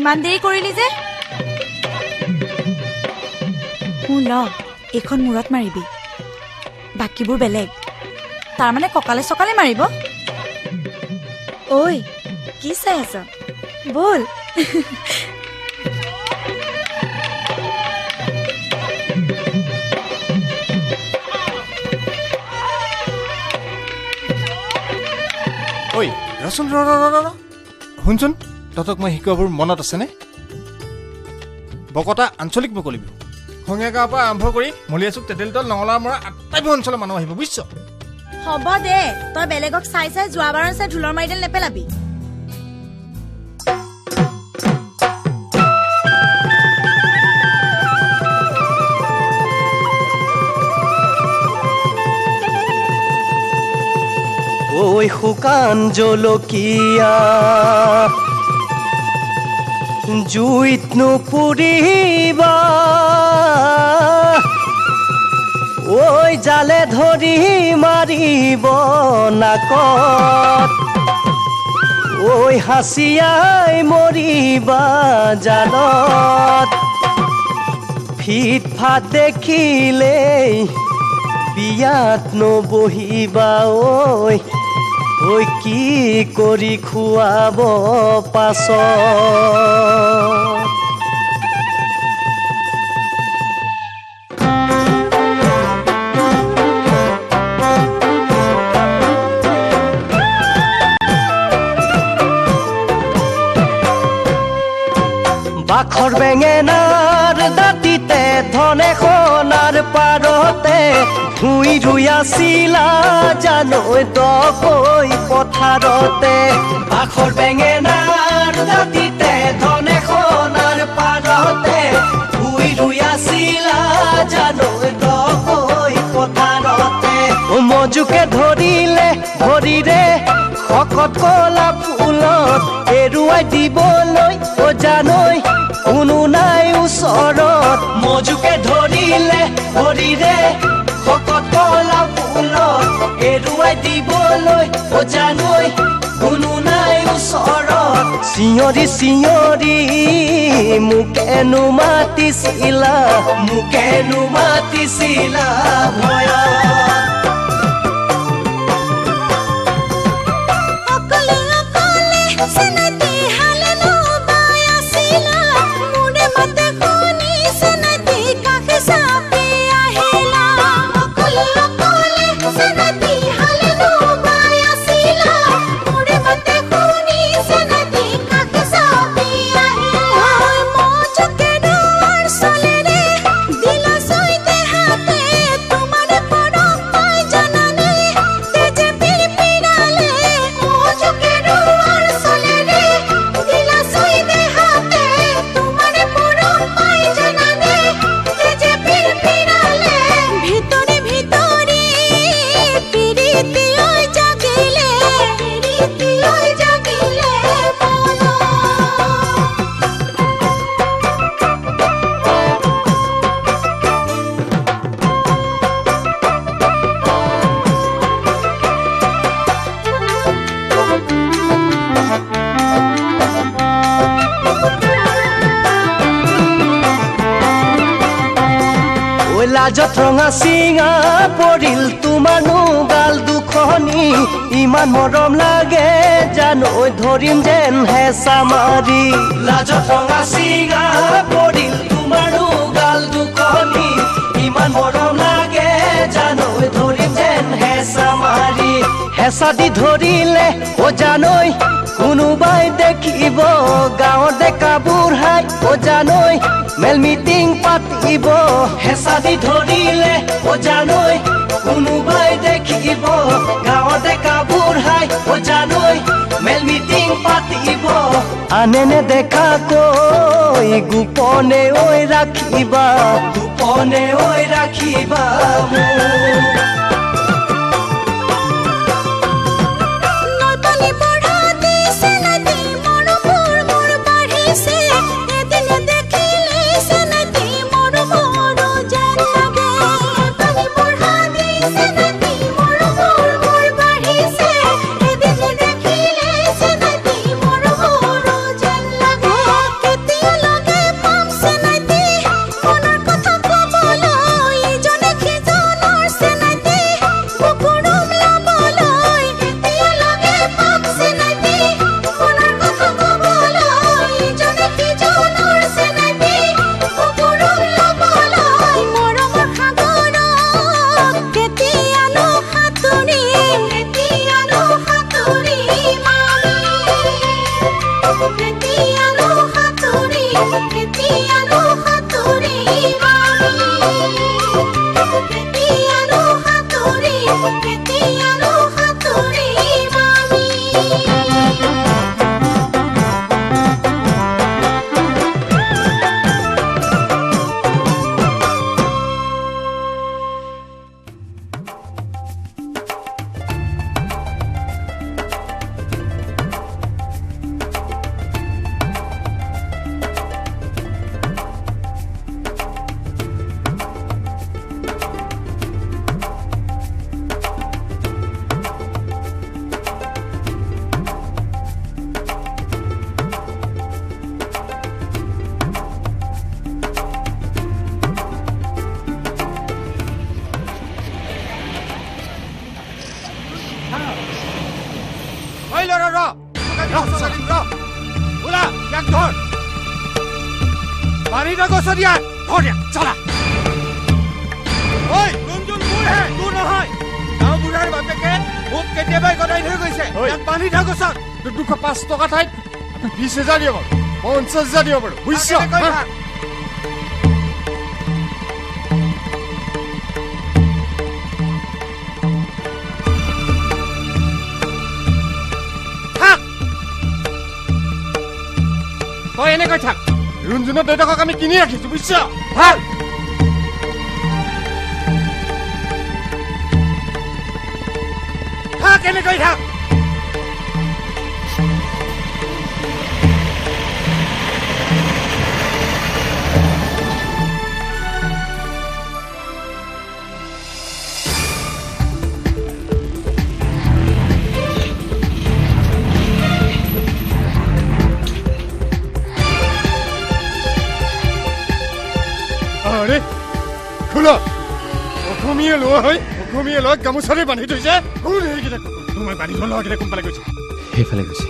ইমান দেৰি কৰিলি যে ল এইখন মূৰত মাৰিবি বাকীবোৰ বেলেগ তাৰমানে ককালে চকালে মাৰিব ঐ কি চাই আছ বল ঐ ৰচোন শুনচোন তহঁতক মই শিকোৱাবোৰ মনত আছেনে বকতা আঞ্চলিক মুকলি বিহু খঙীয়া গাঁৱৰ পৰা আৰম্ভ কৰি মলিয়াচুক তেতেলিতল নঙলাৰ মৰা আটাইবোৰ অঞ্চলৰ মানুহ আহিব বুজিছ হ'ব দে তই বেলেগক চাই চাই যোৱাবাৰৰ চাই ঢোলৰ মাৰিডাল নেপেলাবি ঐ শুকান জলকীয়া জুইত নুপুৰিবা ঐ জালে ধৰি মাৰিব নাকত ঐ হাচিয়াই মৰিবা জালত ফিট ফাট দেখিলেই বিয়াত নবহিবা ঐ কি কৰি খুৱাব পাছত বাখৰ বেঙেনাৰ দাঁতিতে ধনে সোণাৰ পাৰতে ভুই ৰুই আছিলা জানৈ দকৈ পথাৰতে বাখৰ বেঙেনাৰ দাঁতিতে ধনে সোণাৰ পাৰতে ভুই ৰুই আছিলা জানৈ দকৈ পথাৰতে মজুকে ধৰিলে ভৰিৰে শকত কলা ফুলত এৰুৱাই দিবলৈ জানৈ কোনো নাই ওচৰত মজুকে ধৰিলে ভৰিৰে শকত কলা ফুলত এৰুৱাই দিবলৈ জানৈ কোনো নাই ওচৰত চিঞৰি চিঞৰি মোকেনো মাতিছিলা ভয়ত লাজত ৰঙা চিঙা পৰিল তোমাৰনো গাল দুখনি ইমান মৰম লাগে জানৈ ধৰিম যেন হেঁচা মাৰি লাজত ৰঙা চিঙা পৰিল তোমাৰনো গাল দুখনি ইমান মৰম লাগে জানৈ ধৰিম যেন হেঁচা মাৰি হেঁচা দি ধৰিলে জানৈ কোনোবাই দেখিব গাঁৱৰ ডেকা বুঢ়াই জানৈ মেল মিটিং পাতিব হেঁচা দি ধৰিলে জানৈ কোনোবাই দেখিব গাঁৱৰ ডেকা বুঢ়াই জানৈ মেল মিটিং পাতিব আনে নেদেখাকৈ গোপনে ৰাখিবা ওলা ইয়াক ধৰ পানী নগছ দিয়া ধৰ দিয়া চলা ঐ কোনজন মোৰ হে তোৰ নহয় গাঁও বুঢ়াৰ বাপেকে মোক কেতিয়াবাই গদাই থৈ গৈছে ইয়াক পানী নগছ 205 টকা ঠাইত 20,000 দিব 50,000 দিব পাৰো বুজিছ তই এনেকৈ থাক ৰুণজুনৰ দেউতাকক আমি কিনি ৰাখিছো বুজিছ ভাল থাক এনেকৈ থাক অসমীয়া লোৱা হয় অসমীয়া লোৱা গামোচাৰে বান্ধি থৈছে তোমাৰ বান্ধি লোৱা কেইটা কোনফালে গৈছে সেইফালে গৈছে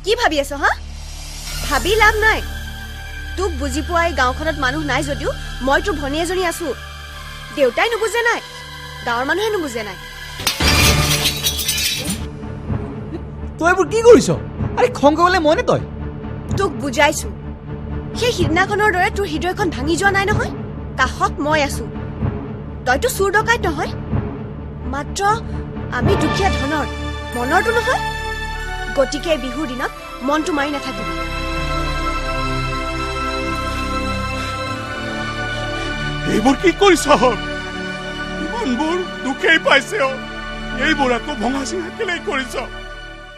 কি ভাবি আছ হা ভাবি লাভ নাই তোক বুজি পোৱাই গাঁওখনত মানুহ নাই যদিও মই তোৰ ভনী এজনী আছো দেউতাই নুবুজে নাই গাঁৱৰ মানুহে নুবুজে নাই তই এইবোৰ কি কৰিছ আৰে খং কৰিলে মনে তই তোক বুজাইছো সেই সিদিনাখনৰ দৰে তোৰ হৃদয়খন ভাঙি যোৱা নাই নহয় কাষত মই আছো তইতো চুৰ ডকাইত নহয় মাত্ৰ আমি দুখীয়া ধনৰ মনৰটো নহয় গতিকে বিহুৰ দিনত মনটো মাৰি নাথাকিবি এইবোৰ কি কৰিছ ইমানবোৰ দুখেই পাইছে এইবোৰ আকৌ ভঙা চিঙা কেলেই কৰিছ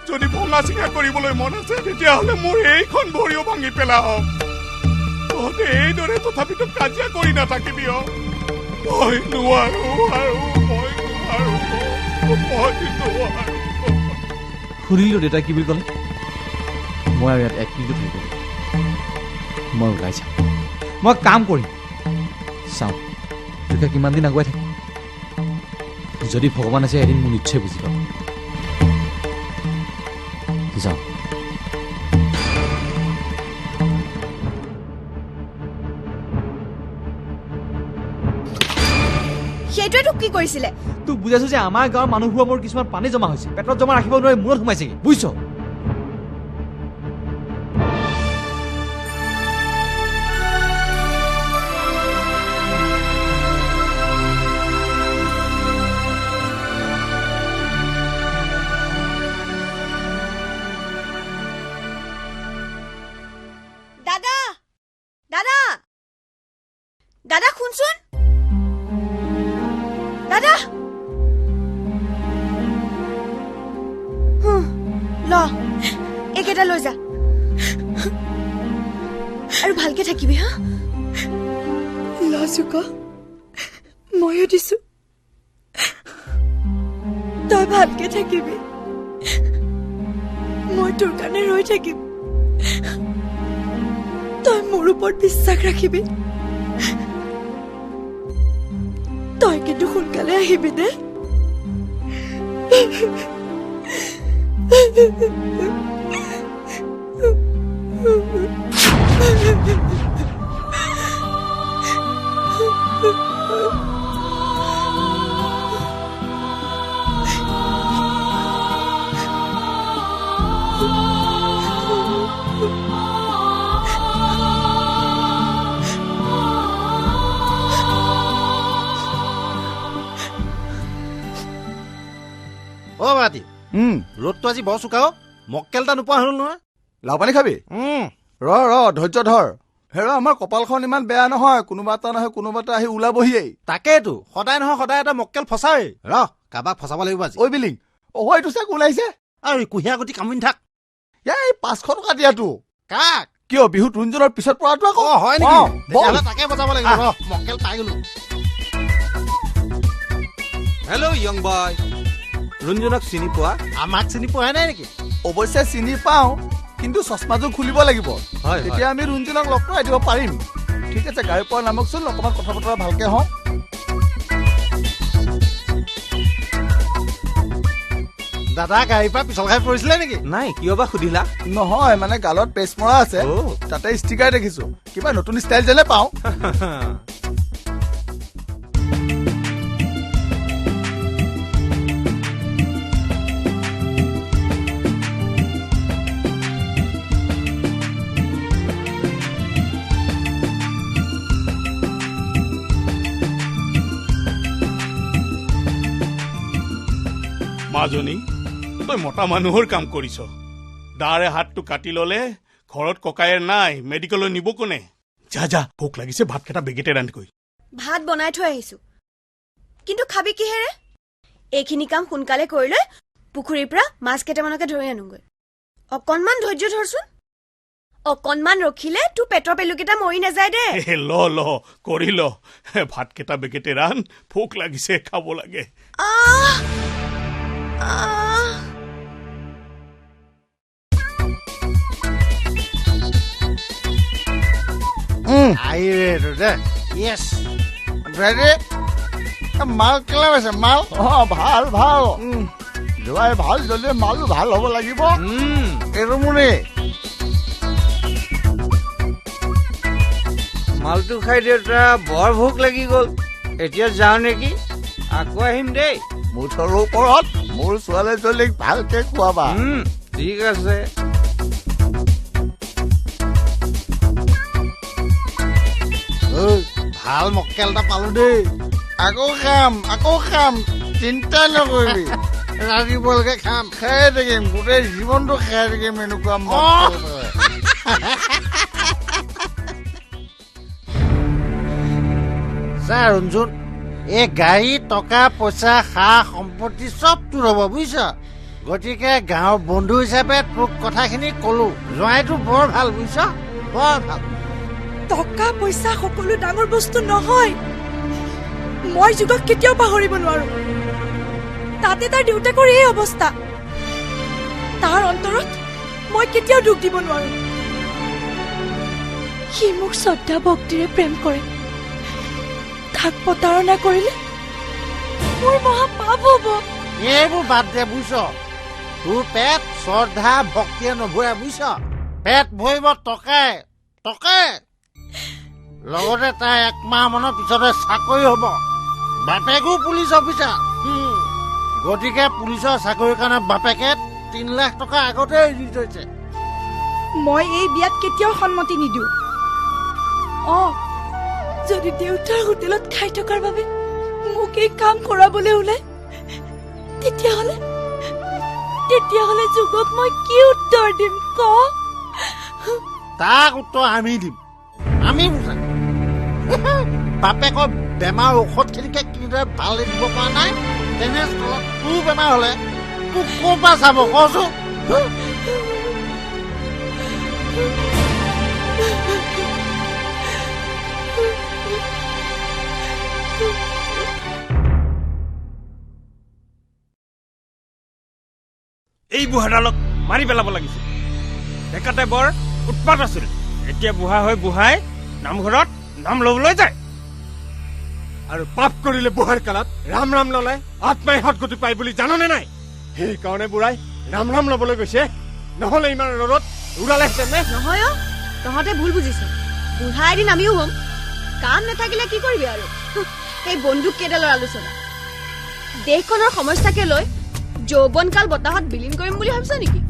যদি ভঙা চিঙা কৰিবলৈ মন আছে তেতিয়াহ'লে মোৰ এইখন ভৰিও ভাঙি পেলাও তহঁতে এইদৰে তথাপিতো কাজিয়া কৰি নাথাকিবি মই নোৱাৰো শুনিলো দেউতাই কি বুলি ক'লে মই আৰু ইয়াত 1 মিনিট থাকিব মই ওলাই যাম মই কাম কৰিম চাওঁ তোকে কিমান দিন আগুৱাই থাকিম যদি ভগৱান আছে এদিন মোৰ নিশ্চয় বুজি পাব যাওঁ সেইটোৱে তোক কি কৰিছিলে তোক বুজাইছো যে আমাৰ গাঁৱৰ মানুহবোৰৰ মোৰ কিছুমান পানী জমা হৈছে পেটত জমা ৰাখিব নোৱাৰি মূৰত সোমাইছেগৈ বুজিছ দাদা শুনচোন থাকিবি হা লাজুক ময়ো দিছো তই ভালকে থাকিবি মই তোৰ কাৰণে ৰৈ থাকিম তই মোৰ ওপৰত বিশ্বাস ৰাখিবি তই কিন্তু সোনকালে আহিবি দে বাতি ৰ'দটো আজি বৰ চোকা মক্কেল এটা নোপোৱা হ'ল নহয় লাও পানী খাবি ৰ ধৈৰ্য ধৰ হেৰ আমাৰ কপালখন ইমান বেয়া নহয় কোনোবা এটা নহয় কোনোবা এটা আহি ওলাবহিয়েই তাকেইতো সদায় নহয় সদায় এটা মক্কেল ফচাই কাৰোবাক ফচাব লাগিব আজি ঐ বিলিং এইটো চাক ওলাইছে আৰু কুঁহিয়া গুটি কামুনি থাক এই 500 টকা দিয়াটো কাক কিয় বিহুত ৰুঞ্জনৰ পিছত পৰাটো আকৌ হয় নেকি তাকে বজাব লাগিব মক্কেল পাই গলো হেল্ল' য়ং বয় ৰুঞ্জনক চিনি পোৱা আমাক চিনি পোৱা নাই নেকি অৱশ্যে চিনি পাওঁ কিন্তু চশমাযোৰ খুলিব লাগিব তেতিয়া আমি ৰুঞ্জনক লগ কৰাই দিব পাৰিম ঠিক আছে গাড়ী পৰা নামকচোন অকণমান কথা বতৰা ভালকে হওঁ দাদা গাড়ীৰ পৰা পিছল খাই পৰিছিলে নেকি নাই কিয় বা সুধিলা নহয় মানে গালত পেচ মৰা আছে তাতে ষ্টিকাৰ দেখিছো কিবা নতুন ষ্টাইল যেনে পাওঁ মাজনী তই মতা মানুহৰ কাম কৰিছ দাৰে হাতটো কাটি ললে ঘৰত ককায়েৰ নাই মেডিকেললৈ নিব কোনে যা ভোক লাগিছে ভাতকেইটা বেগেতে ৰান্ধকৈ ভাত বনাই থৈ আহিছো কিন্তু খাবি কিহেৰে এইখিনি কাম সোনকালে কৰিলে পুখুৰীৰ পৰা মাছ কেইটামানকে ধৰি আনোগৈ অকণমান ধৈৰ্য ধৰচোন অকণমান ৰখিলে তোৰ পেটৰ পেলুকেইটা মৰি নাযায় দে ল কৰি ল ভাতকেইটা বেগেতে ৰান্ধ ভোক লাগিছে খাব লাগে মাল কেলা পাইছে মাল ভাল ভাল জোৱাই ভাল যদি মাল ভাল হ'ব লাগিব এইটো মোৰে মালটো খাই দেউতা বৰ ভোক লাগি গ'ল এতিয়া যাওঁ নেকি আকৌ আহিম দেই মুঠৰ ওপৰত মোৰ ছোৱালীজনীক ভালকে খুৱাবা ঠিক আছে ভাল মক্কেল এটা পালো দেই আকৌ খাম চিন্তা নকৰিবি ৰাতিপুৱালৈকে খাম খাই থাকিম গোটেই জীৱনটো খাই থাকিম এনেকুৱা ছাৰ ৰঞ্জন এই গাড়ী টকা পইচা সা সম্পত্তি চব তোৰ হ'ব বুজিছ গতিকে গাঁৱৰ বন্ধু হিচাপে তোক কথাখিনি কলো জোঁৱাইটো বৰ ভাল বুজিছ বৰ ভাল টকা পইচা সকলো ডাঙৰ বস্তু নহয় মই যুগক কেতিয়াও পাহৰিব নোৱাৰো তাতে তাৰ দেউতাকৰ এই অৱস্থা তাৰ অন্তৰত মই কেতিয়াও দুখ দিব নোৱাৰো সি মোক শ্ৰদ্ধা ভক্তিৰে প্ৰেম কৰে তাক প্ৰতাৰণা কৰিলে মোৰ মহা পাপ হ'ব এইবোৰ বাদ দে বুজিছ তোৰ পেট শ্ৰদ্ধা ভক্তিয়ে নভৰে বুজিছ পেট ভৰিব টকাই লগতে তাৰ 1 মাহ মানৰ পিছতে চাকৰি হ'ব বাপেকো পুলিচ অফিচাৰ গতিকে পুলিচৰ চাকৰিৰ কাৰণে বাপেকে 3 লাখ টকা আগতে দি থৈছে মই এই বিয়াত কেতিয়াও সন্মতি নিদিওঁ যদি দেউতাৰ হোটেলত খাই থকাৰ বাবে মোক এই কাম কৰাবলৈ ওলাই তেতিয়াহ'লে যুগক মই কি উত্তৰ দিম ক তাক উত্তৰ আমি দিম আমি বুজাম বাপেকৰ বেমাৰ ঔষধখিনিকে কিদৰে ভাল দিব পৰা নাই তেনেস্থলত তোৰ বেমাৰ হ'লে তোক ক'ৰ পৰা চাব কচোন এই বুঢ়াডালক মাৰি পেলাব লাগিছিল ডেকাতে বৰ উৎপাত আছিল এতিয়া বুঢ়া হৈ বুঢ়াই নামঘৰত নাম ল'বলৈ যায় আৰু পাপ কৰিলে বুঢ়াৰ কালত ৰাম ৰাম ল'লে আত্মাই সৎগতি পায় বুলি জাননে নাই সেইকাৰণে বুঢ়াই ৰাম ৰাম ল'বলৈ গৈছে নহ'লে ইমান ৰ'দত উৰালেহেঁতেন নে নহয় অ তহঁতে ভুল বুজিছ বুঢ়া এদিন আমিও হ'ম কাম নাথাকিলে কি কৰিবি আৰু এই বন্দুক কেইডালৰ আলোচনা দেশখনৰ সমস্যাকে লৈ যৌৱনকাল বতাহত বিলীন কৰিম বুলি ভাবিছ নেকি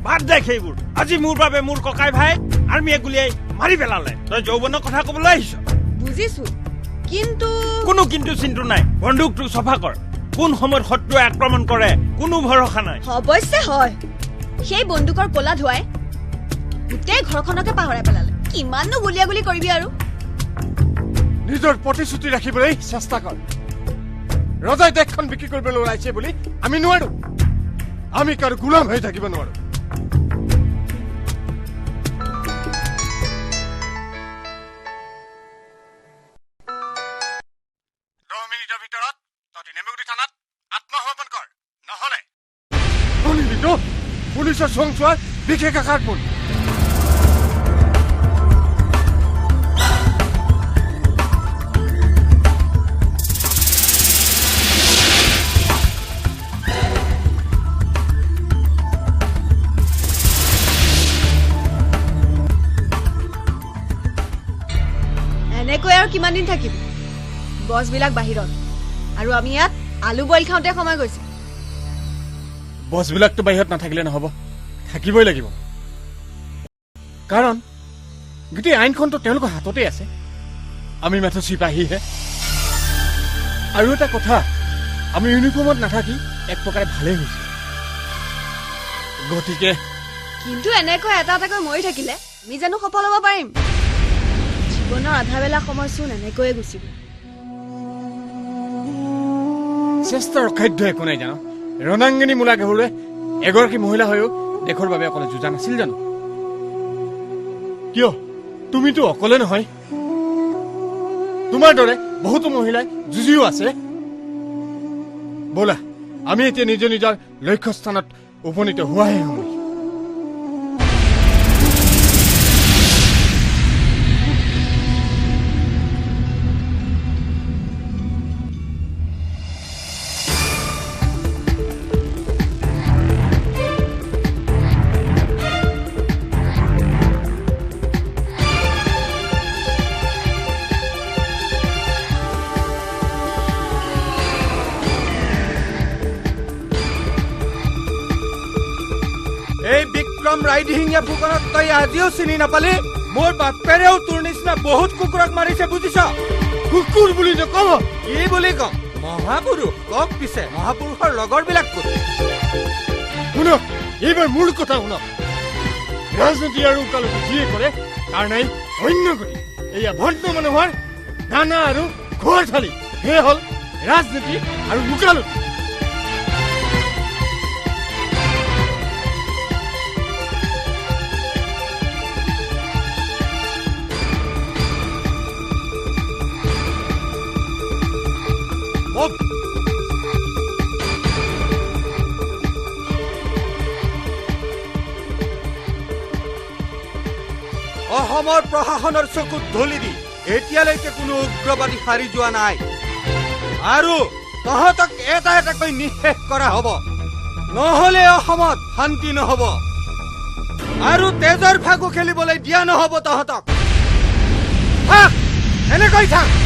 বাদ দে সেইবোৰ আজি মোৰ বাবে মোৰ ককাই ভাই আৰ্মীয়ে গুলিয়াই মাৰি পেলালে তই যৌৱনৰ কথা ক'বলৈ আহিছ বুজিছো কিন্তু কোনো কিন্তু চিন্তু নাই বন্দুকটো চফা কৰ কোন সময়ত শত্ৰুৱে আক্ৰমণ কৰে কোনো ভৰসা নাই অৱশ্যে হয় সেই বন্দুকৰ কলা ধুৱাই গোটেই ঘৰখনকে পাহৰাই পেলালে কিমাননো গুলিয়াগুলি কৰিবি আৰু নিজৰ প্ৰতিশ্ৰুতি ৰাখিবলৈ চেষ্টা কৰ ৰজাই দেশখন বিক্ৰী কৰিবলৈ ওলাইছে বুলি আমি নোৱাৰো আমি কাৰো গোলাম হৈ থাকিব নোৱাৰো 10 মিনিটৰ ভিতৰত তই নেমেগুৰি থানাত আত্মসমৰ্পণ কৰ নহলে শুনিবিতো পুলিচৰ সংচোৱাৰ বিশেষ আকাৰ পৰি এনেকৈ আৰু কিমান দিন থাকিবি বছবিলাক বাহিৰত আৰু আমি ইয়াত আলু বইল খাওঁতে সময় গৈছে বছবিলাকতো বাহিৰত নাথাকিলে নহ'ব থাকিবই লাগিব কাৰণ গোটেই আইনখনতো তেওঁলোকৰ হাততে আছে আমি মাথো চিপাহীহে আৰু এটা কথা আমি ইউনিফৰ্মত নাথাকি এক প্ৰকাৰে ভালেই হৈছে গতিকে কিন্তু এনেকৈ এটা এটাকৈ মৰি থাকিলে আমি জানো সফল হ'ব পাৰিম জীৱনৰ আধাবেলা সময়চোন এনেকৈয়ে গুচিব চেষ্টাৰ অখাদ্য একো নাই জানো ৰণাংগিনী মূলা গাভৰুৱে এগৰাকী মহিলা হৈও দেশৰ বাবে অকলে যুঁজা নাছিল জানো কিয় তুমিতো অকলে নহয় তোমাৰ দৰে বহুতো মহিলাই যুঁজিও আছে ব'লা আমি এতিয়া নিজৰ নিজৰ লক্ষ্যস্থানত উপনীত হোৱাহে সময় ৰাইডিঙীয়া ফুকনক তই আজিও চিনি নাপালি মোৰ বাপেৰেও তোৰ নিচিনা বহুত কুকুৰক মাৰিছে বুজিছ কুকুৰ বুলি নকব কি বুলি কম মহাপুৰুষ কওক পিছে মহাপুৰুষৰ লগৰবিলাক ক'ত শুনক এইবাৰ মোৰ কথা শুনক ৰাজনীতি আৰু উকালতি যিয়ে কৰে তাৰ নাই অন্য গতি এয়া ভণ্ড মানুহৰ দানা আৰু খোৱাৰ থালি সেয়ে হ'ল ৰাজনীতি আৰু উকালতি অসমৰ প্ৰশাসনৰ চকুত ধূলি দি এতিয়ালৈকে কোনো উগ্ৰবাদী সাৰি যোৱা নাই আৰু তহঁতক এটা এটাকৈ নিঃশেষ কৰা হ'ব নহ'লে অসমত শান্তি নহ'ব আৰু তেজৰ ফাগু খেলিবলৈ দিয়া নহ'ব তহঁতক থাক এনেকৈ থাক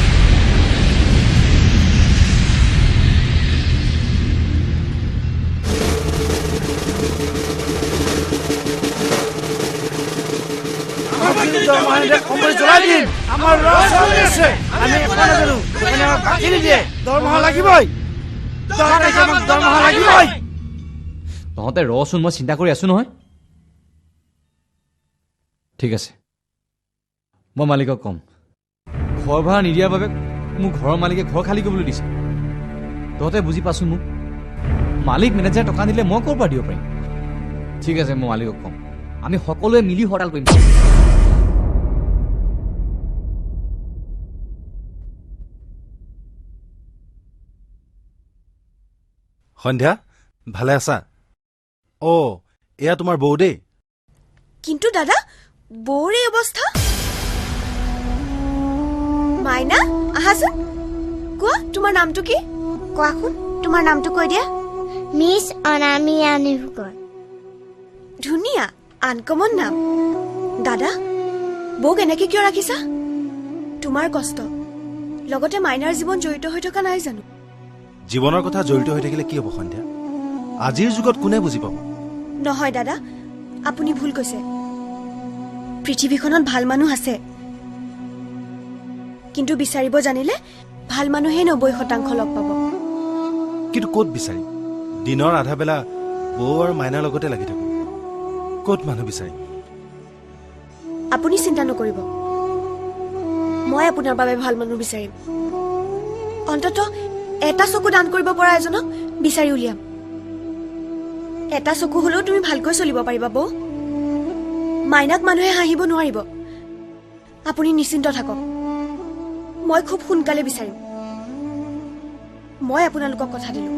তহঁতে ৰচোন মই চিন্তা কৰি আছো নহয় ঠিক আছে মই মালিকক কম ঘৰ ভাড়া নিদিয়াৰ বাবে মোক ঘৰৰ মালিকে ঘৰ খালী কৰিবলৈ দিছে তহঁতে বুজি পাচোন মোক মালিক মেনেজাৰ টকা নিদিলে মই ক'ৰ পৰা দিব পাৰিম ঠিক আছে মই মালিকক কম আমি সকলোৱে মিলি হৰতাল কৰিম সন্ধ্যা ভালে আছা অ এয়া তোমাৰ বৌ দেই কিন্তু দাদা বৌৰ এই অৱস্থা মাইনা আহাচোন কোৱা তোমাৰ নামটো কি কোৱাচোন তোমাৰ নামটো কৈ দিয়া মিছ অনামিয়া নিভুকৰ ধুনীয়া আনকমন নাম দাদা বৌক এনেকে কিয় ৰাখিছা তোমাৰ কষ্ট লগতে মাইনাৰ জীৱন জড়িত হৈ থকা নাই জানো জীৱনৰ কথা জড়িত হৈ থাকিলে কি হ'ব সন্ধ্যা আজিৰ যুগত কোনে বুজি পাব নহয় দাদা আপুনি ভুল কৈছে পৃথিৱীখনত ভাল মানুহ আছে কিন্তু বিচাৰিব জানিলে ভাল মানুহে 90% লগ পাব কিন্তু ক'ত বিচাৰিম দিনৰ আধা বেলা বৌ আৰু মাইনাৰ লগতে লাগি থাকো ক'ত মানুহ বিচাৰিম আপুনি চিন্তা নকৰিব মই আপোনাৰ বাবে ভাল মানুহ বিচাৰিম অন্তত এটা চকু দান কৰিব পৰা এজনক বিচাৰি উলিয়াম এটা চকু হলেও তুমি ভালকৈ চলিব পাৰিবা বৌ মাইনাক মানুহে হাঁহিব নোৱাৰিব আপুনি নিশ্চিন্ত থাকক মই খুব সোনকালে বিচাৰিম মই আপোনালোকক কথা দিলো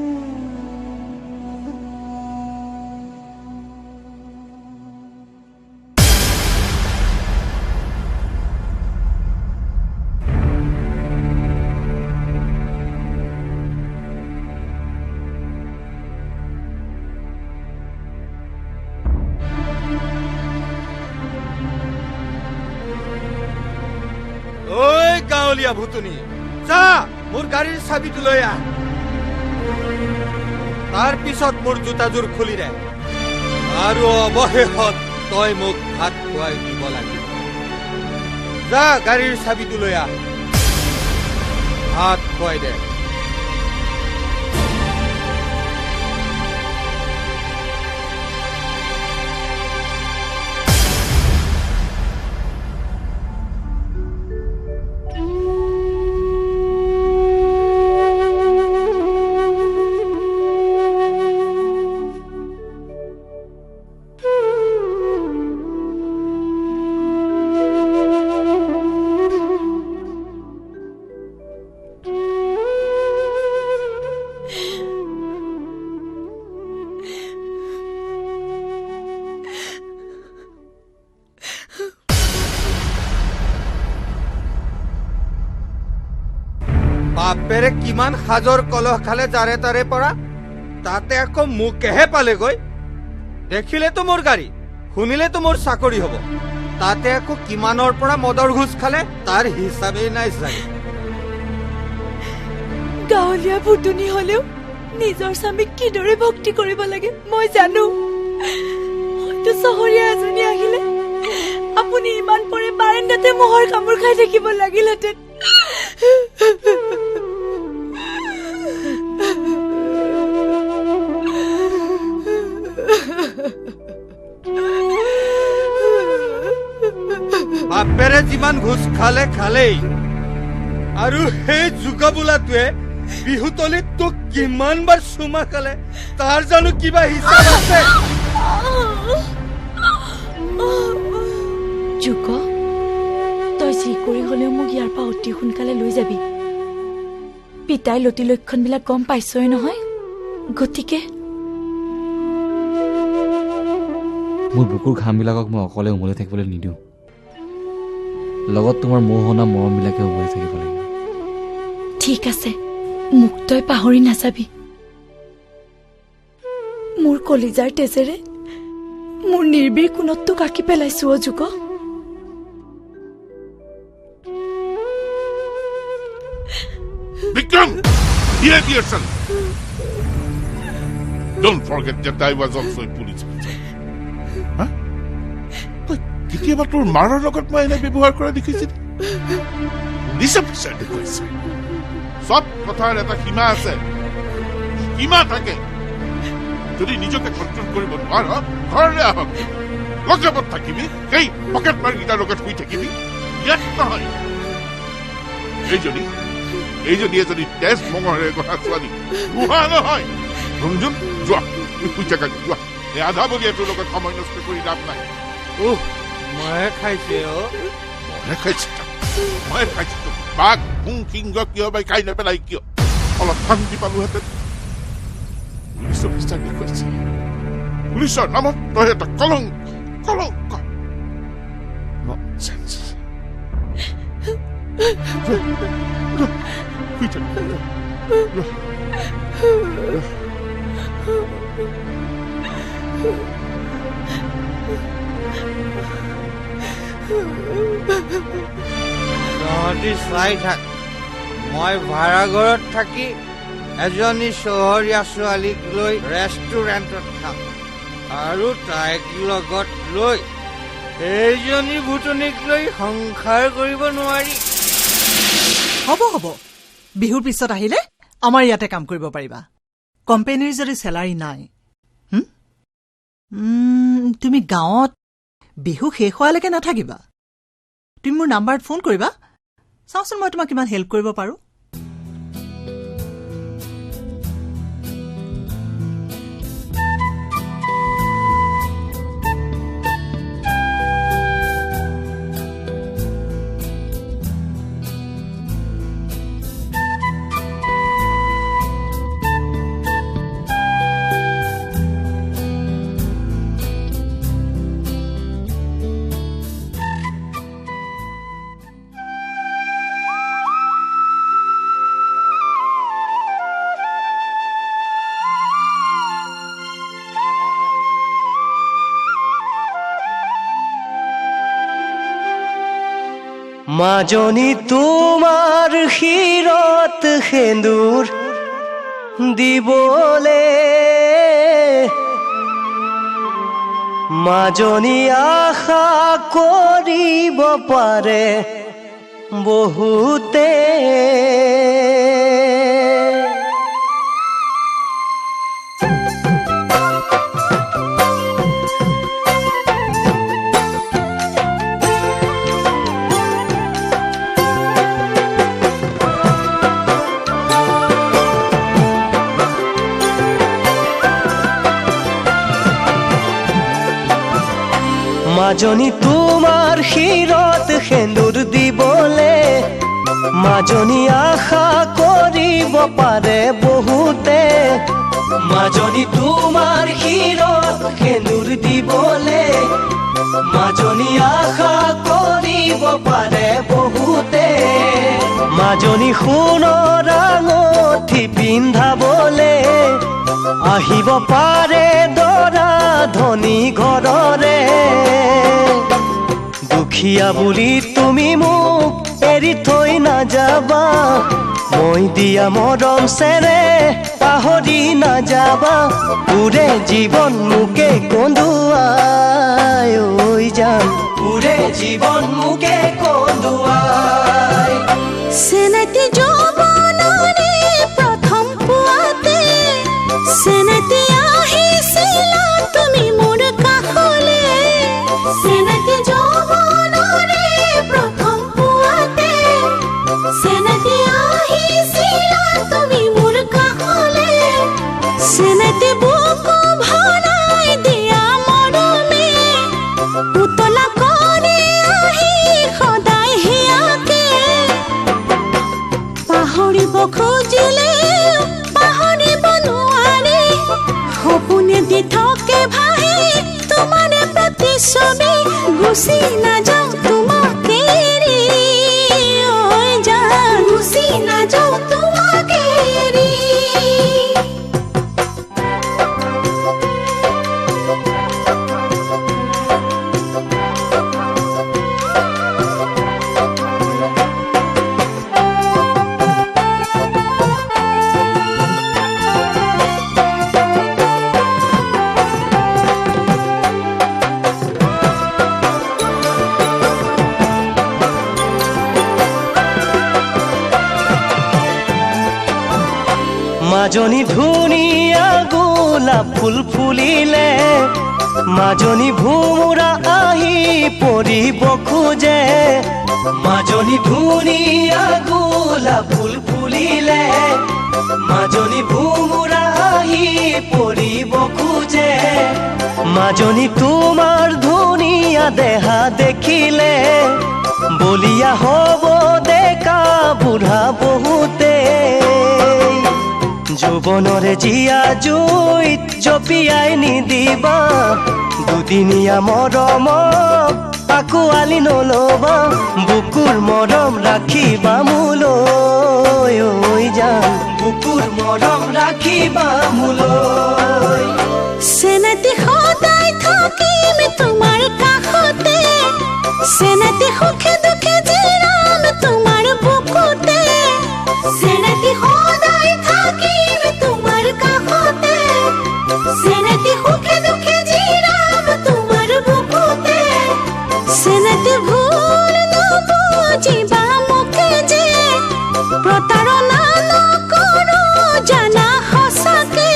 গাঁৱলীয়া ভুতুনি যা মোৰ গাড়ীৰ চাবিটো লৈ আহ তাৰ পিছত মোৰ জোতাযোৰ খুলি দে আৰু অৱশেষত তই মোক ভাত খুৱাই দিব লাগিব যা গাড়ীৰ চাবিটো লৈ আহ ভাত খুৱাই দে বাপেৰে কিমান সাজৰ কলহ খালে জাৰে তাৰে পৰা তাতে আকৌ মোকেহে পালেগৈ দেখিলেতো মোৰ গাড়ী শুনিলেতো মোৰ চাকৰি হ'ব তাতে আকৌ কিমানৰ পৰা মদৰ ঘোষ খালে তাৰ হিচাপেই নাই চাগে গাঁৱলীয়া ভুতুনি হলেও নিজৰ স্বামীক কিদৰে ভক্তি কৰিব লাগে মই জানো হয়তো চহৰীয়া এজনী আহিলে আপুনি ইমান পৰে বাৰাণ্ডাতে মহৰ কামোৰ খাই থাকিব লাগিলহেঁতেন বাপেৰে যিমান ঘোষ খালে খালেই আৰু সেই যোগাবোলাটোৱে বিহুতলিত তোক কিমান বাৰ চুমা খালে তাৰ জানো কিবা হিচাপ আছে যোগ তই যি কৰি হলেও মোক ইয়াৰ পৰা অতি সোনকালে লৈ যাবি পিতাই লতি লক্ষণবিলাক গম পাইছই নহয় গতিকে মোৰ বুকুৰ ঘামবিলাকক মই অকলে উমলি থাকিবলৈ নিদিওঁ লগত তোমাৰ মোহনা মৰমবিলাকে উমলি থাকিব লাগিব ঠিক আছে মোক তই পাহৰি নাযাবি মোৰ কলিজাৰ তেজেৰে মোৰ নিৰ্বীৰ কোণতটো কাকি পেলাইছো অ যোগ Vikram! Here, dear son. Don't forget that I was also a police officer. Huh? But কেতিয়াবা তোৰ মাৰৰ লগত মই এনে ব্যৱহাৰ কৰা দেখিছিল পুলিচ অফিচাৰ দেখুৱাইছে সব কথাৰ এটা সীমা আছে সীমা থাকে যদি নিজকে কণ্ট্ৰল কৰিব নোৱাৰ ঘৰলৈ আহক লকআপত থাকিবি সেই পকেট মাৰকেইটাৰ লগত শুই থাকিবি ইয়াত নহয় এইজনী এজনী তেজ মঙহেৰে গঢ়া ছোৱালী নোহোৱা নহয় ৰঞ্জন যোৱা শুই থাকা যোৱা এই আধা বলিয়া তোৰ লগত সময় নষ্ট কৰি লাভ নাই মহে খাইছে মই খাইছো বাঘ মুং সিংহ কিয় বাই খাই নেপেলাই কিয় অলপ শান্তি পালোহেঁতেন পুলিচ অফিচাৰ দেখুৱাইছে পুলিচৰ নামত তই এটা কলংক ননচেন্স তহঁতি চাই থাক মই ভাড়াঘৰত থাকি এজনী চহৰীয়া ছোৱালীক লৈ ৰেষ্টুৰেণ্টত খাম আৰু তাইক লগত লৈ এইজনী ভুটনিক লৈ সংসাৰ কৰিব নোৱাৰি হ'ব বিহুৰ পিছত আহিলে আমাৰ ইয়াতে কাম কৰিব পাৰিবা কোম্পানীৰ যদি চেলাৰী নাই তুমি গাঁৱত বিহু শেষ হোৱালৈকে নাথাকিবা তুমি মোৰ নাম্বাৰত ফোন কৰিবা চাওঁচোন মই তোমাক কিমান হেল্প কৰিব পাৰোঁ মাজনী তোমাৰ শিৰত সেন্দুৰ দিবলে মাজনী আশা কৰিব পাৰে বহুতে মাজনী তোমাৰ শিৰত সেন্দুৰ দিবলে মাজনী আশা কৰিব পাৰে বহুতে মাজনী তোমাৰ শিৰত সেন্দুৰ দিবলে মাজনী আশা কৰিব পাৰে বহুতে মাজনী সোণৰ আঙঠি পিন্ধাবলে আহিব পাৰে দৰা ধনী ঘৰৰে দুখীয়া বুলি তুমি মোক এৰি থৈ নাযাবা মই দিয়া মৰম চেৰে পাহৰি নাযাবা পুৰে জীৱন মোকে কন্দুৱাই ঐ জান পুৰে জীৱন মোকে কন্দুৱাই সেনাতি যৌৱনৰে প্ৰথম পুৱাতে সেনাতি আহিছিলা তুমি মোৰ কাষলে সেনাতি যৌৱনৰে প্ৰথম পুৱাতে সেনাতি আহিছিলা তুমি মোৰ কাষলে সেনাতি বুকু ভৰাই দিয়া মৰমে উতলা কৰি আহি সদায় হিয়াকে পাহৰিব খুজিলে পাহৰিব নোৱাৰে সপোনে দি থাকে ভাই তোমাৰ প্ৰতিচ্ছবি গুচি নাযাওঁ তোমাকে এৰি ঐ জান গুচি নাযাওঁ তোমাকে এৰি মাজনী ধুনীয়া গোলাপ ফুল ফুলিলে মাজনী ভোমোৰা আহি পৰিব খোজে মাজনী ধুনীয়া গোলাপ ফুল ফুলিলে মাজনী ভোমোৰা আহি পৰিব খোজে মাজনী তোমাৰ ধুনীয়া দেহা দেখিলে বলিয়া হ'ব ডেকা বুঢ়া বহুতে যৌৱনৰে জীয়া জুইত জপিয়াই নিদিবা দুদিনীয়া মৰম আকুৱালি নলবা বুকুৰ মৰম ৰাখিবা মোলৈ ঐ জান বুকুৰ মৰম ৰাখিবা মোলৈ চেনাতে সদায় থাকিম তোমাৰ কাষতে চেনাতে সুখে দুখে জিৰাম তোমাৰ বুকুতে চেনাতে সদায় থাকিম তোমাৰ কাষতে চেনাতে সুখে দুখে জিৰাম তোমাৰ বুকুতে চেনাতে ভুল নবুজিবা মোকে যে প্ৰতাৰণা নকৰো জানা সঁচাকে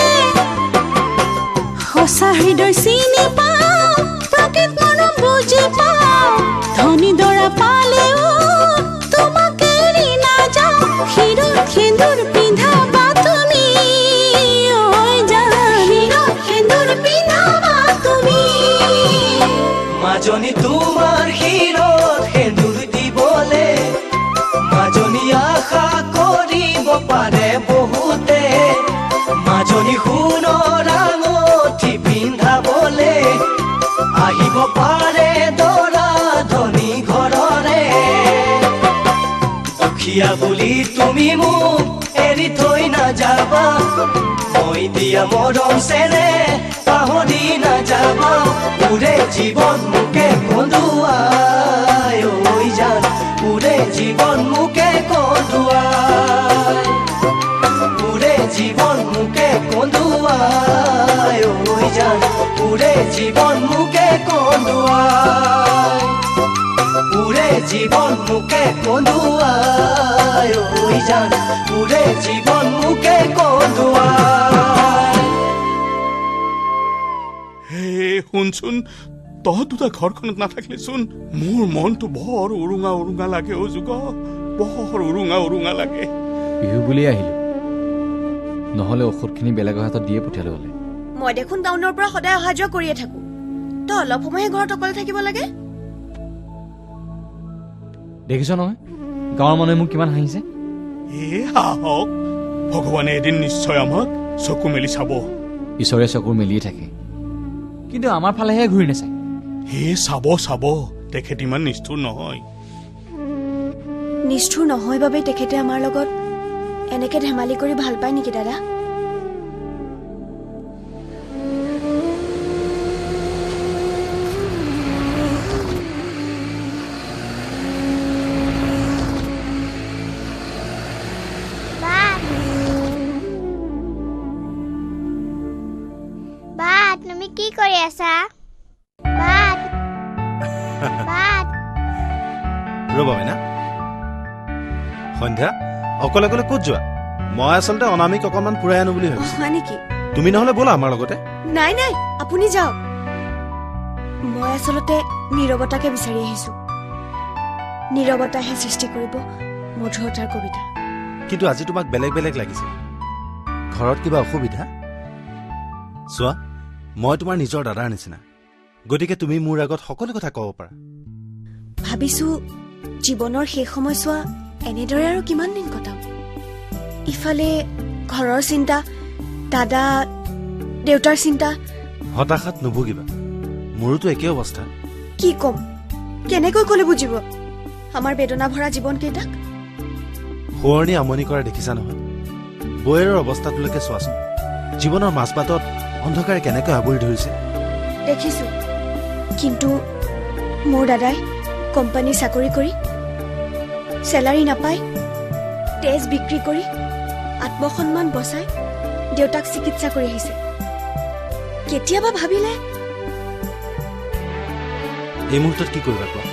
সঁচা হৃদয় চিনি পাওঁ প্ৰকৃত মৰম বুজি পাওঁ ধনী দৰা পালেও তোমাকে এৰি নাযাওঁ শিৰত সেন্দুৰ পিন্ধাবা তুমি ঐ জান শিৰত সেন্দুৰ পিন্ধাবা তুমি মাজনী তোমাৰ শিৰত সেন্দুৰ দিবলে মাজনী আশা কৰিব পাৰে বহুতে মাজনী সোণৰ আঙঠি পিন্ধাবলে আহিব পাৰে দৰা ধনী ঘৰৰে দুখীয়া বুলি তুমি মোক এৰি থৈ নাযাবা মই দিয়া মৰম চেনে পাহৰি নাযাবা পুৰে জীৱন মোকে কন্দুৱাই ঐ জান পুৰে জীৱন মোকে কন্দুৱাই পুৰে জীৱন মোকে কন্দুৱাই ঐ জান পুৰে জীৱন মোকে কন্দুৱাই পুৰে জীৱন মোকে কন্দুৱাই ঐ জান পুৰে জীৱন মোকে কন্দুৱাই হে শুনচোন তহঁত দুটা ঘৰখনত নাথাকিলেচোন মোৰ মনটো বৰ উৰুঙা উৰুঙা লাগে অ' যুগ বৰ উৰুঙা উৰুঙা লাগে বিহু বুলি আহিলো নহ'লে ঔষধখিনি বেলেগৰ হাতত দিয়ে পঠিয়ালো হ'লে মই দেখোন টাউনৰ পৰা সদায় অহা যোৱা কৰিয়ে থাকো তই অলপ সময়হে ঘৰত অকলে থাকিব লাগে দেখিছ নহয় গাঁৱৰ মানুহে মোক কিমান হাঁহিছে হাঁহক ভগৱানে এদিন নিশ্চয় আমাক চকু মেলি চাব ঈশ্বৰে চকুৰ মেলিয়ে থাকে কিন্তু আমাৰ ফালেহে ঘূৰি নাচায় চাব চাব তেখেত ইমান নিষ্ঠুৰ নহয় নিষ্ঠুৰ নহয় বাবে তেখেতে আমাৰ লগত এনেকে ধেমালি কৰি ভাল পায় নেকি দাদা তুমি কি কৰি আছা ৰ'বা মাইনা সন্ধ্যা অকলে অকলে ক'ত যোৱা মই আচলতে অনামিক অকণমান ফুৰাই আনো বুলি ভাবিছো হয় নেকি তুমি নহ'লে ব'লা আমাৰ লগতে নাই নাই আপুনি যাওক মই আচলতে নীৰৱতাকে বিচাৰি আহিছো নীৰৱতাহে সৃষ্টি কৰিব মধুৰতাৰ কবিতা কিন্তু আজি তোমাক বেলেগ বেলেগ লাগিছে ঘৰত কিবা অসুবিধা চোৱা মই তোমাৰ নিজৰ দাদাৰ নিচিনা গতিকে তুমি মোৰ আগত সকলো কথা ক'ব পাৰা ভাবিছো জীৱনৰ শেষ সময়ছোৱা এনেদৰে আৰু কিমান দিন কটাম ইফালে ঘৰৰ চিন্তা দাদা দেউতাৰ চিন্তা হতাশাত নুভুগিবা মোৰোতো একেই অৱস্থা কি কম কেনেকৈ ক'লে বুজিব আমাৰ বেদনা ভৰা জীৱন কেইটাক শুৱনি আমনি কৰা দেখিছা নহয় বৈয়েৰৰ অৱস্থাটোলৈকে চোৱাচোন জীৱনৰ মাজবাটত অন্ধকাৰে কেনেকৈ আৱৰি ধৰিছে দেখিছো কিন্তু মোৰ দাদাই কোম্পানী চাকৰি কৰি চেলাৰী নাপায় তেজ বিক্ৰী কৰি আত্মসন্মান বচাই দেউতাক চিকিৎসা কৰি আহিছে কেতিয়াবা ভাবিলে এই মুহূৰ্তত কি কৰিবা কোৱা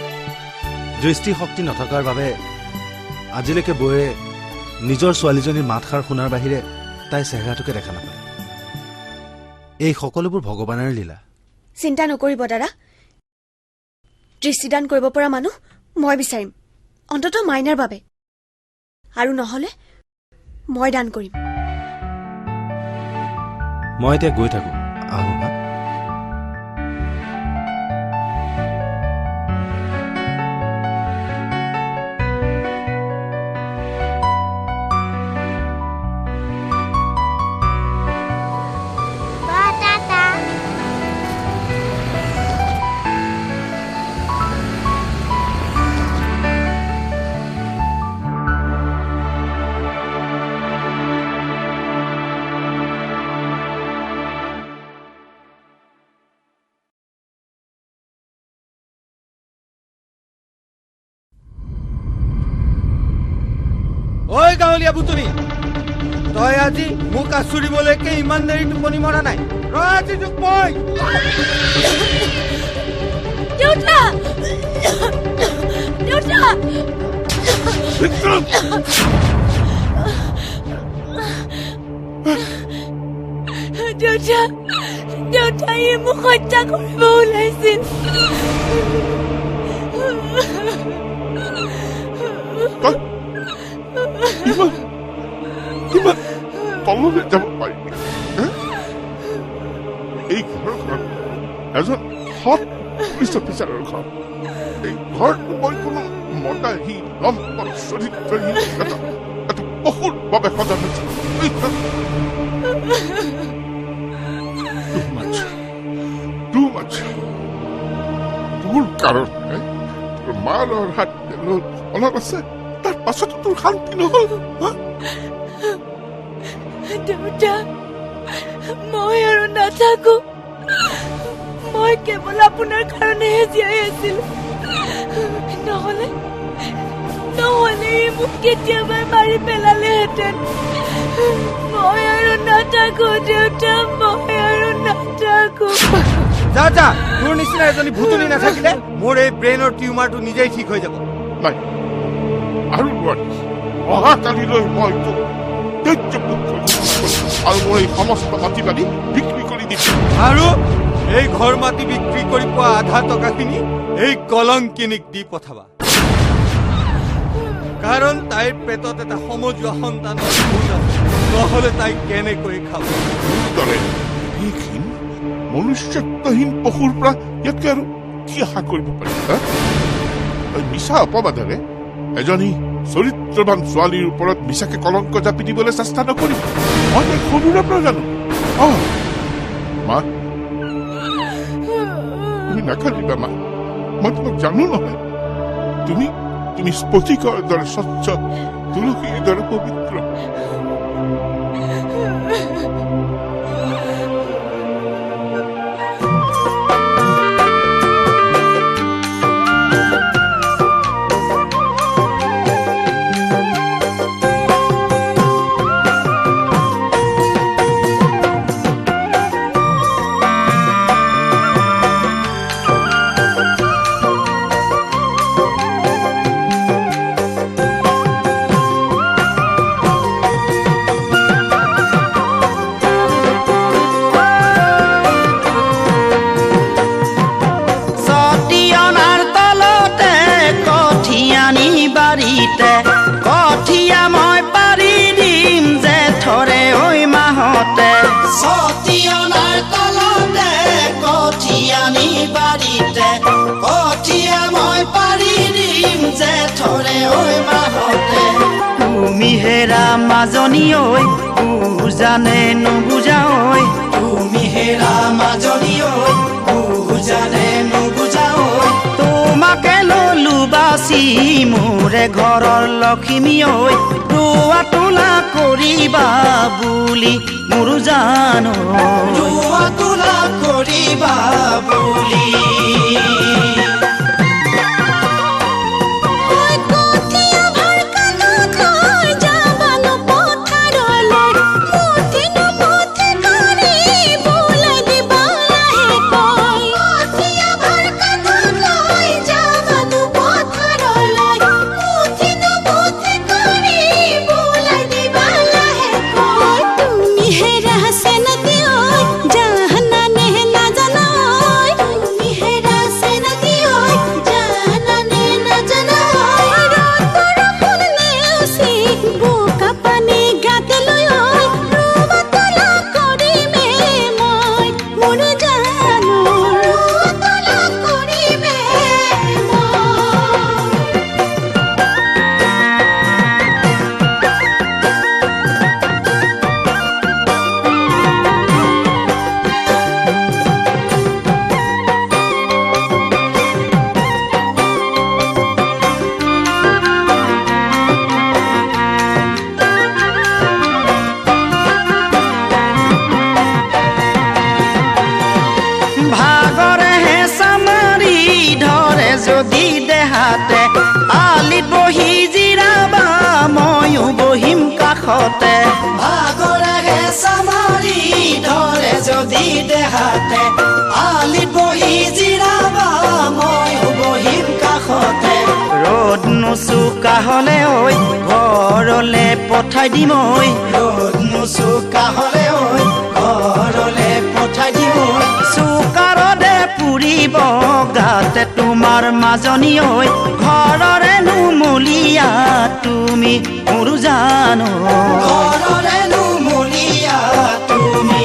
দৃষ্টিশক্তি নথকাৰ বাবে আজিলৈকে বৈয়ে নিজৰ ছোৱালীজনীৰ মাতষাৰ শুনাৰ বাহিৰে তাই চেহেৰাটোকে দেখা নাপায় এই সকলোবোৰ ভগৱানৰ লীলা চিন্তা নকৰিব দাদা দৃষ্টিদান কৰিব পৰা মানুহ মই বিচাৰিম অন্ততঃ মাইনাৰ বাবে আৰু নহ'লে মই দান কৰিম মই এতিয়া গৈ থাকো আহো হা ঐ গাঁৱলীয়া বুটনি তই আজি মোক আচুৰিবলৈকে ইমান দেৰি টোপনি মৰা নাই ৰ আজি তোক মই দেউতা দেউতা দেউতা দেউতাই মোক হত্যা কৰিব ওলাইছিল কিমান তললৈ যাব পাৰিবি এই ঘৰখন এজন সৎ পুলিচ অফিচাৰৰ ঘৰ এই ঘৰটো মই কোনো মদাহীন লম্পট চৰিত্ৰহীন এটা বহুত বাবে সজাত তোৰ কাৰণে তোৰ মাৰ হাত অলপ আছে তাৰ পাছতো তোৰ শান্তি নহল দেউতা মই আৰু নাথাকো মই কেৱল আপোনাৰ কাৰণেহে জীয়াই আছিলো নহলে মোক কেতিয়াবাই মাৰি পেলালেহেঁতেন মই আৰু নাথাকো দেউতা মই আৰু নাথাকো যা যা তোৰ নিচিনা এজনী ভুতুনি নাথাকিলে মোৰ এই ব্ৰেইনৰ টিউমাৰটো নিজেই ঠিক হৈ যাব নাই আৰু অহাকালিলৈ মই তোক আৰু মোৰ এই সমস্ত মাটি বাৰী বিক্ৰী কৰি দিছো আৰু এই ঘৰ মাটি বিক্ৰী কৰি পোৱা আধা টকাখিনি এই কলংকিনীক দি পঠাবা কাৰণ তাইৰ পেটত এটা সমজুৱা সন্তানৰ ভূত আছে নহলে তাই কেনেকৈ খাব মনুষ্যত্বহীন পশুৰ পৰা ইয়াতকে আৰু কি আশা কৰিব পাৰি মিছা অপবাদেৰে এজনী চৰিত্ৰবান ছোৱালীৰ ওপৰত মিছাকে কলংক জাপি দিবলৈ চেষ্টা নকৰিব মই তাইক সৰুৰে পৰা জানো মা তুমি নাখালিবা মা মই তোমাক জানো নহয় তুমি স্ফটিকৰ দৰে স্বচ্ছ তুলসীৰ দৰে পবিত্ৰ মাজনী ঐ বুজানে নুবুজা ঐ তুমি হেৰা মাজনী ঐ বুজানে নুবুজা ঐ তোমাকে ললো বাচি মোৰে ঘৰৰ লক্ষ্মী ঐ ৰোৱা তোলা কৰিবা বুলি মোৰ জানো ৰোৱা তোলা কৰিবা বুলি যদি দেহাতে আলিত বহি জিৰাবা ময়ো কাষতে ভাগৰে চামাৰি ধৰে যদি দেহাতে আলিত বহি জিৰাবা মই বহিম কাষতে ৰ'দ নোচোকা হ'লে ঐ ঘৰলে পঠাই দিম ঐ ৰ'দ নোচোকা হ'লে ঐ ঘৰলে পঠাই দিম ঐ চোকাৰতে পুৰিব গাতে তোমাৰ মাজনী ঐ ঘৰৰে নুমলীয়া তুমি মোৰ জানো ঘৰৰে নুমলীয়া তুমি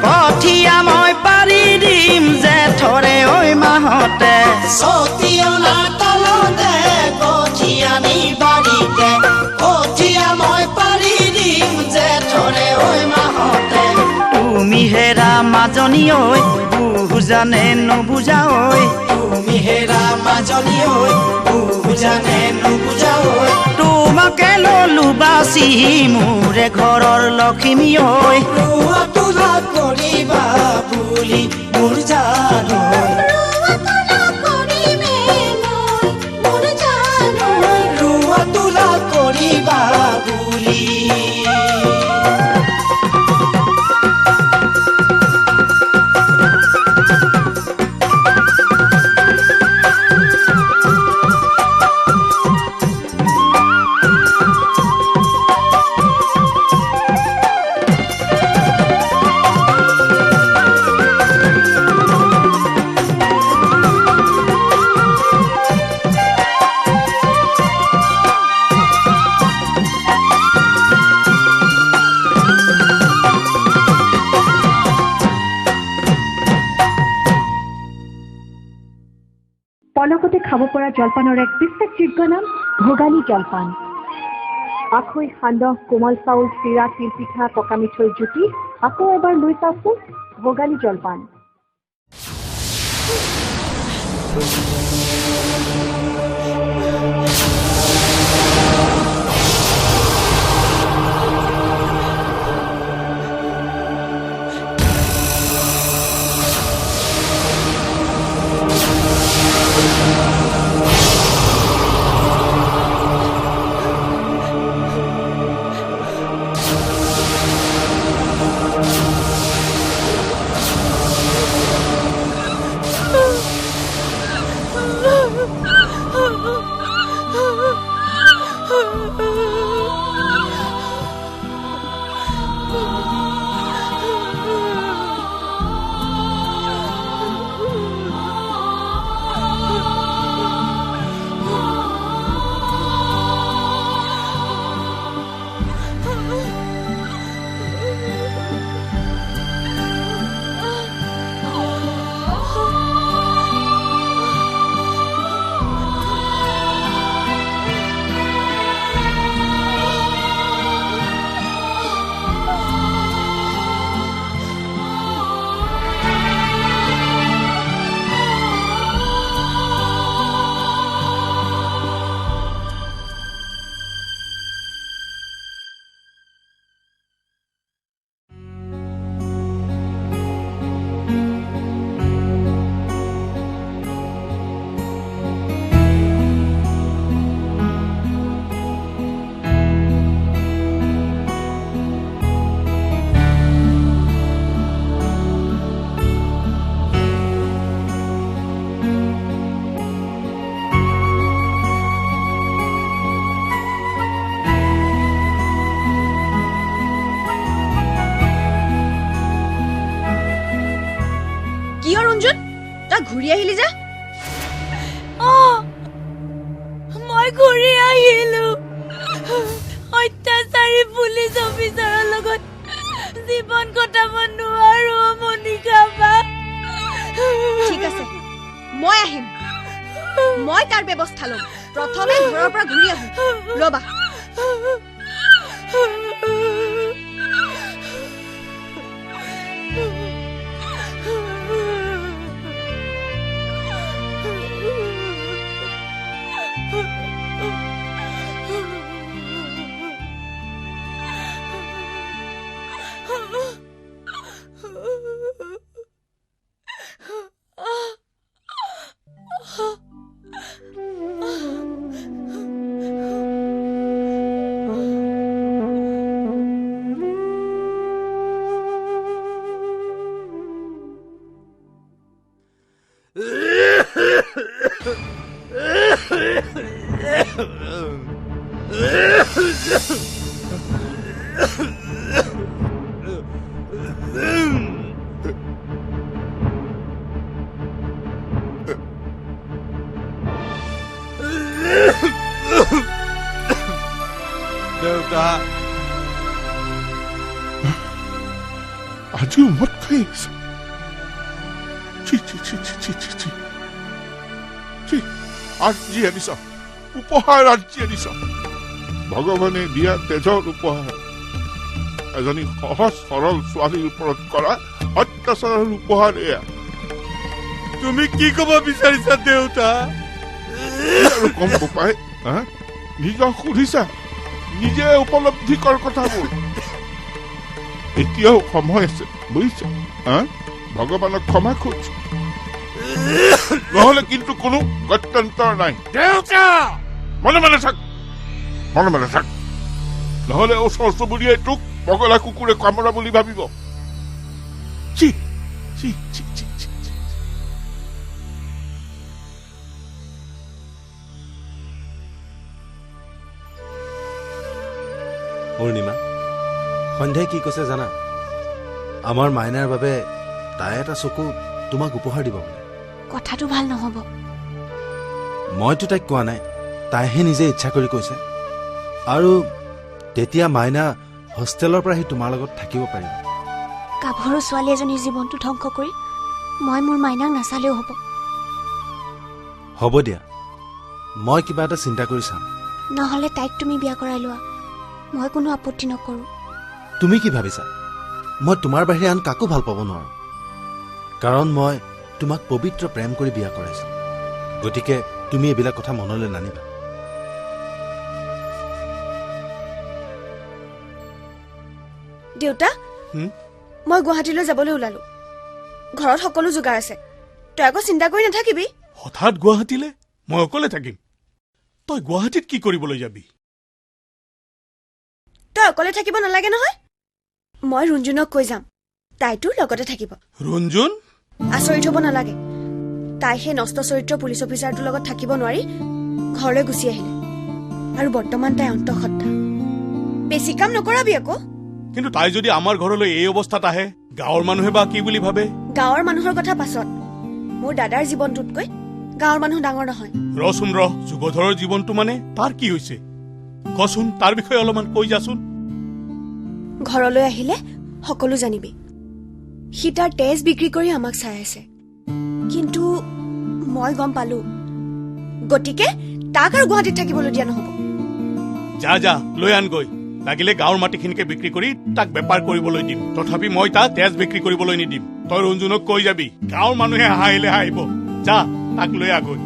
কঠিয়া মই পাৰি দিম জেঠৰে ঐ মাহতে সতীয়না তলতে কঠিয়া নি বাৰীতে কঠিয়া মই পাৰি দিম জেঠৰে ঐ মাহতে তুমি হেৰা মাজনী ঐ বুজানে নুবুজা ঐ তুমি হেৰা মাজনী ঐ বুজানে নুবুজা ঐ তোমাকে ললো বাচি মোৰে ঘৰৰ লখিমী ঐ ৰুৱা তোলা কৰিবা বুলি মোৰ জানো ৰুৱা তোলা কৰিবা বুলি পলকতে খাব পৰা জলপানৰ এক বিশ্বাসযোগ্য নাম ভোগালী জলপান আখৈ সান্দহ কোমল চাউল চিৰা তিলপিঠা পকা মিঠৈ জুতি আকৌ এবাৰ লৈ চাওকচোন ভোগালী জলপান ঘূৰি আহিলি যে মই ঘূৰি আহিলো অত্যাচাৰী পুলিচ অফিচাৰৰ লগত জীৱন কটাব নোৱাৰো মনিকা বা ঠিক আছে মই আহিম মই তাৰ ব্যৱস্থা ল'ম প্ৰথমে ঘৰৰ পৰা ঘূৰি আহো ৰবা আজিও মদ খাই আছে আজি আনিছ উপহাৰ আজি আনিছ ভগৱানে দিয়া তেজৰ উপহাৰ এজনী সহজ সৰল ছোৱালীৰ ওপৰত কৰা অত্যাচাৰৰ উপহাৰ এয়া তুমি কি কব বিচাৰিছা দেউতা আৰু কম পাই নিজক সুধিছা নিজে উপলব্ধি কৰ কথাবোৰ এতিয়াও সময় আছে বুজিছা ভগৱানক ক্ষমা খোজ নহলে কিন্তু কোনো গত্যন্তৰ নাই দেউতা মনে মনে থাক নহলে ওচৰ চুবুৰীয়াই তোক পগলা কুকুৰে কামোৰা বুলি ভাবিব পূৰ্ণিমা সন্ধ্যাই কি কৈছে জানা আমাৰ মাইনাৰ বাবে তাই এটা চকু তোমাক উপহাৰ দিব বোলে কথাটো ভাল নহব মইতো তাইক কোৱা নাই তাইহে নিজে ইচ্ছা কৰি কৈছে আৰু তেতিয়া মাইনা হোষ্টেলৰ পৰা আহি তোমাৰ লগত থাকিব পাৰিব গাভৰু ছোৱালী এজনীৰ জীৱনটো ধ্বংস কৰি মই মোৰ মাইনাক নাচালেও হ'ব দিয়া মই কিবা এটা চিন্তা কৰি চাম নহলে তাইক তুমি বিয়া কৰাই লোৱা মই কোনো আপত্তি নকৰো তুমি কি ভাবিছা মই তোমাৰ বাহিৰে আন কাকো ভাল পাব নোৱাৰো কাৰণ মই তোমাক পবিত্ৰ প্ৰেম কৰি বিয়া কৰাইছো গতিকে তুমি এইবিলাক কথা মনলৈ নানিবা দেউতা মই গুৱাহাটীলৈ যাবলৈ ওলালো ঘৰত সকলো যোগাৰ আছে তই আকৌ চিন্তা কৰি নাথাকিবি হঠাৎ গুৱাহাটীলৈ মই অকলে থাকিম তই গুৱাহাটীত কি কৰিবলৈ যাবি তই অকলে থাকিব নালাগে নহয় মই ৰঞ্জুনক কৈ যাম তাইতো লগতে থাকিব ৰঞ্জুন আচৰিত হ'ব নালাগে তাই সেই নষ্ট চৰিত্ৰ পুলিচ অফিচাৰটোৰ লগত থাকিব নোৱাৰি ঘৰলৈ গুচি আহিলে আৰু বৰ্তমান তাই অন্তঃসত্ত্বা বেছি কাম নকৰাবি আকৌ কিন্তু তাই যদি আমাৰ ঘৰলৈ এই অৱস্থাত আহে গাঁৱৰ মানুহে বা কি বুলি ভাবে গাঁৱৰ মানুহৰ কথা পাছত মোৰ দাদাৰ জীৱনটোতকৈ গাঁৱৰ মানুহ ডাঙৰ নহয় ৰচোন যুগধৰৰ জীৱনটো মানে তাৰ কি হৈছে কচোন তাৰ বিষয়ে অলপমান কৈ যাচোন ঘৰলৈ আহিলে সকলো জানিবি সি তাৰ তেজ বিক্ৰী কৰি আমাক চাই আছে কিন্তু মই গম পালো গতিকে তাক আৰু গুৱাহাটীত থাকিবলৈ দিয়া নহব যা লৈ আনগৈ লাগিলে গাঁৱৰ মাটিখিনিকে বিক্ৰী কৰি তাক বেপাৰ কৰিবলৈ দিম তথাপি মই তাক তেজ বিক্ৰী কৰিবলৈ নিদিম তই ৰঞ্জুনক কৈ যাবি গাঁৱৰ মানুহে হাঁহিলে হাঁহিব যা তাক লৈ আগৈ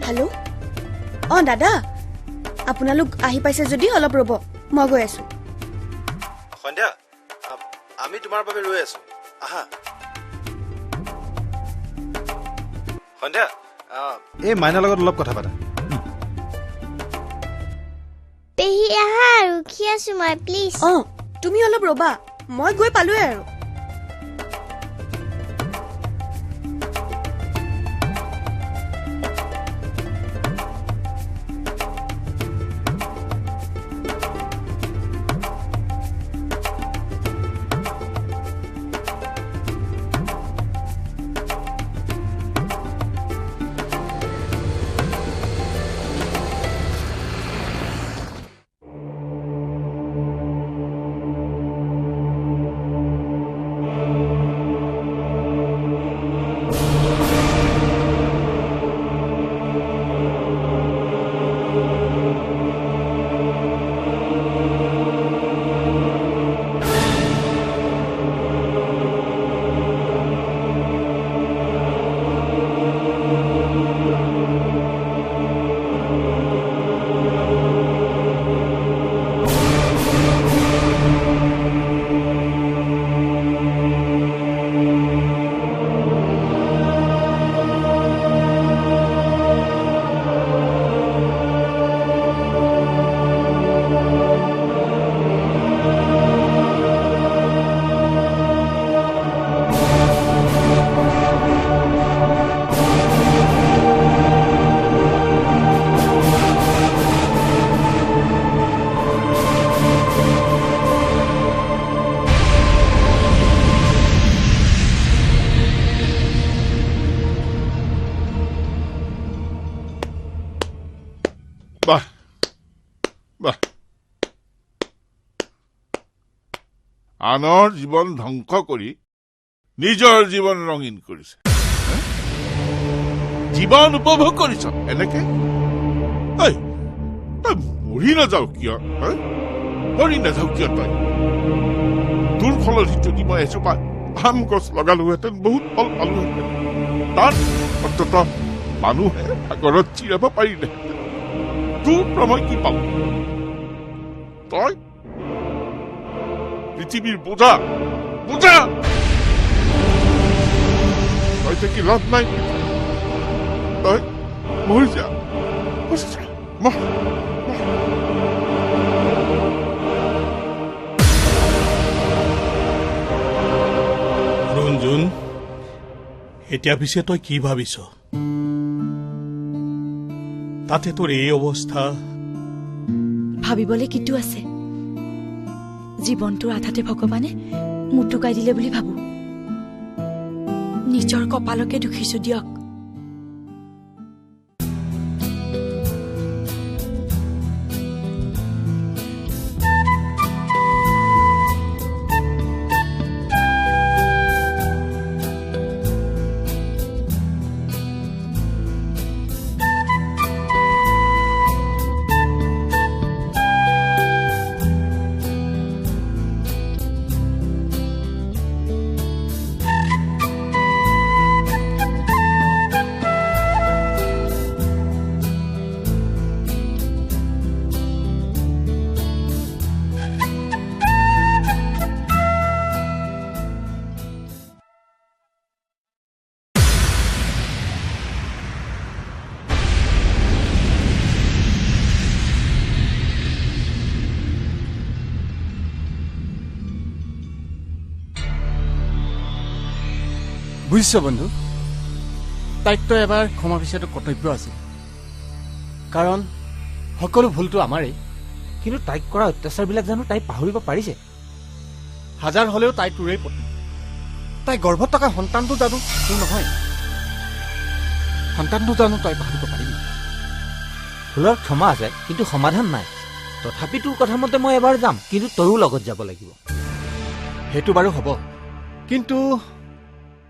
হেল্ল' দাদা আপোনালোক আহি পাইছে যদি অলপ ৰ'ব মই গৈ আছো সন্ধ্যা আমি তোমাৰ বাবে ৰৈ আছো আহা সন্ধ্যা এই মাইনাৰ লগত অলপ কথা পাতা পেহী আহা ৰখি আছো মই প্লিজ তুমি অলপ ৰ'বা মই গৈ পালোৱে আৰু বাহ বাহ আনৰ জীৱন ধ্বংস কৰি নিজৰ জীৱন ৰঙীন কৰিছে জীৱন উপভোগ কৰিছ এনেকে তই মৰি নাযাও কিয় মৰি নাযাও কিয় তই তোৰ ফলত যদি মই এজোপা আম গছ লগালোহেঁতেন বহুত ফল পালোহেঁতেন তাত অন্তত মানুহে সাগৰত চিৰাব পাৰিলেহেঁতেন তোৰ পৰা মই কি পাম তই পৃথিৱীৰ বোজা বোজা তই থাকি লাভ নাই তই মৰি যা ৰঞ্জন এতিয়া পিছে তই কি ভাবিছ তাতে তোৰ এই অৱস্থা ভাবিবলৈ কিটো আছে জীৱনটোৰ আধাতে ভগৱানে মুঠ টুকাই দিলে বুলি ভাবো নিজৰ কপালকে দুখিছো দিয়ক বুজিছ বন্ধু তাইকতো এবাৰ ক্ষমা বিচৰাটো কৰ্তব্য আছে কাৰণ সকলো ভুলটো আমাৰেই কিন্তু তাইক কৰা অত্যাচাৰবিলাক জানো তাই পাহৰিব পাৰিছে হাজাৰ হলেও তাই তোৰেই পত্নী তাই গৰ্ভত থকা সন্তানটো জানো তোৰ নহয় সন্তানটো জানো তই পাহৰিব পাৰিবি ভুলৰ ক্ষমা আছে কিন্তু সমাধান নাই তথাপি তোৰ কথা মতে মই এবাৰ যাম কিন্তু তয়ো লগত যাব লাগিব সেইটো বাৰু হ'ব কিন্তু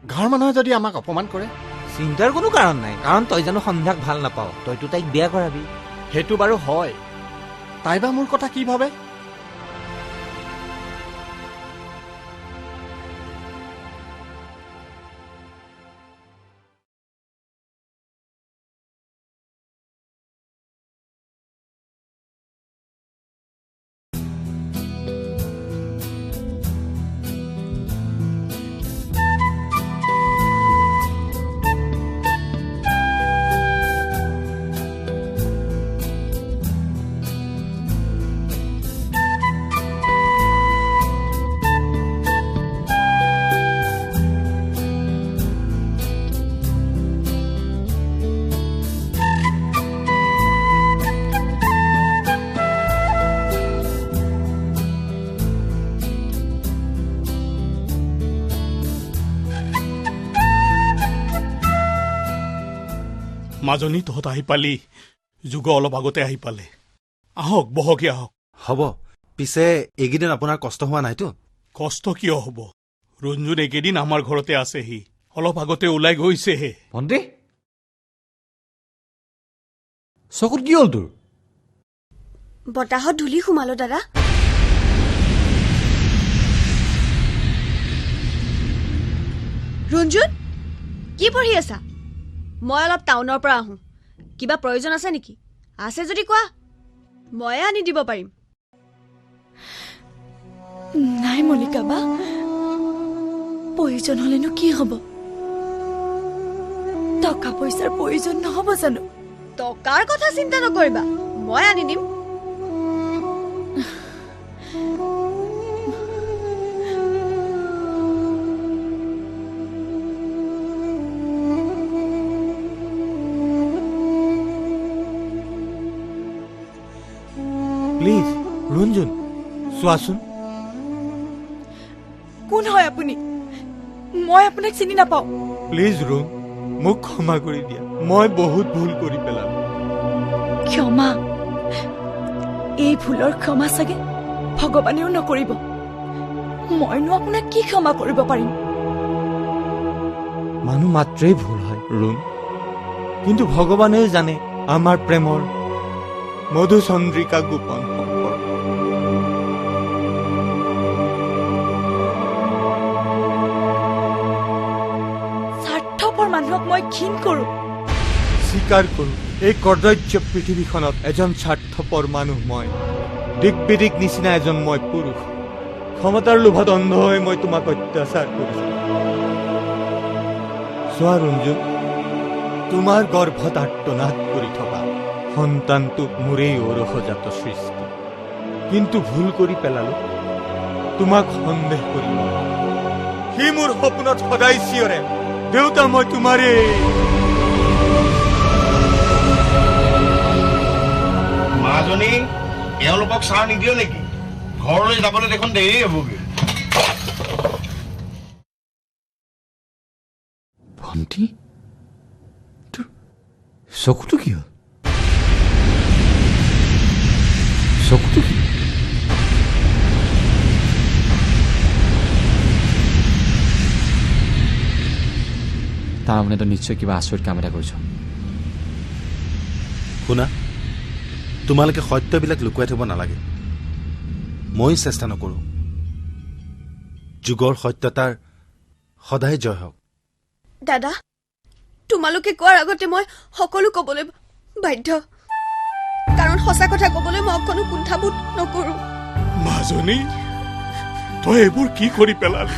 ঘৰৰ মানুহে যদি আমাক অপমান কৰে চিন্তাৰ কোনো কাৰণ নাই কাৰণ তই জানো সন্ধ্যাক ভাল নাপাও তইতো তাইক বেয়া কৰাবি সেইটো বাৰু হয় তাই বা মোৰ কথা কি ভাবে মাজনী তহঁত আহি পালি যুগ অলপ আগতে আহি পালে আহক বহকে আহক হ'ব পিছে এইকেইদিন আপোনাৰ কষ্ট হোৱা নাইতো কষ্ট কিয় হ'ব ৰঞ্জন এইকেইদিন আমাৰ ঘৰতে আছেহি অলপ আগতে ওলাই গৈছেহে ভণ্টি চকুত কি হ'ল তোৰ বতাহত ধূলি সোমালো দাদা ৰঞ্জন কি পঢ়ি আছা মই অলপ টাউনৰ পৰা আহোঁ কিবা প্ৰয়োজন আছে নেকি আছে যদি কোৱা ময়ে আনি দিব পাৰিম নাই মল্লিকা বা প্ৰয়োজন হলেনো কি হ'ব টকা পইচাৰ প্ৰয়োজন নহ'ব জানো টকাৰ কথা চিন্তা নকৰিবা মই আনি দিম প্লিজ ৰঞ্জন চোৱাচোন কোন হয় আপুনি মই আপোনাক চিনি নাপাওঁ প্লিজ ৰুণ মোক ক্ষমা কৰি দিয়া মই বহুত ভুল কৰি পেলালো ক্ষমা এই ভুলৰ ক্ষমা চাগে ভগৱানেও নকৰিব। মইনো আপোনাক কি ক্ষমা কৰিব পাৰিম? মানুহ মাত্ৰেই ভুল হয় ৰুণ, কিন্তু ভগৱানে জানে আমাৰ প্ৰেমৰ মধুচন্দ্ৰিকা গোপন সম্পৰ্ক। স্বাৰ্থপৰ মানুহক মই ঘিণ কৰো। স্বীকাৰ কৰো, এই কৰ্দৰ্য পৃথিৱীখনত এজন স্বাৰ্থপৰ মানুহ মই। দিগ্বিদিক নিচিনা এজন মই পুৰুষ। ক্ষমতাৰ লোভত অন্ধ হৈ মই তোমাক অত্যাচাৰ কৰিছো। চোৱা ৰঞ্জু, তোমাৰ গৰ্ভত আৰ্তনাদ কৰি থকা সন্তানটো মোৰেই ঔৰসজাত সৃষ্টি, কিন্তু ভুল কৰি পেলালো। তোমাক সন্দেহ কৰি সি মোৰ সপোনত সদায় চিঞৰে, দেউতা মই তোমাৰেই। মাজনী, এওঁলোকক চাহ নিদিও নেকি? ঘৰলৈ যাবলৈ দেখোন দেৰি হ'বগৈ। ভণ্টি, তোৰ চকুটো কি হ'ল? চকুটো কি? তাৰমানে তই নিশ্চয় কিবা আচৰিত কাম এটা কৰিছ। শুনা, তোমালোকে সত্যবিলাক লুকুৱাই থব নালাগে। মই চেষ্টা নকৰোঁ। যুগৰ সত্যতাৰ সদায় জয় হওক। দাদা, তোমালোকে কোৱাৰ আগতে মই সকলো কবলৈ বাধ্য, কাৰণ সঁচা কথা কবলৈ মই অকণো কুণ্ঠাবোধ নকৰো। মাজনী, তই এইবোৰ কি কৰি পেলালি?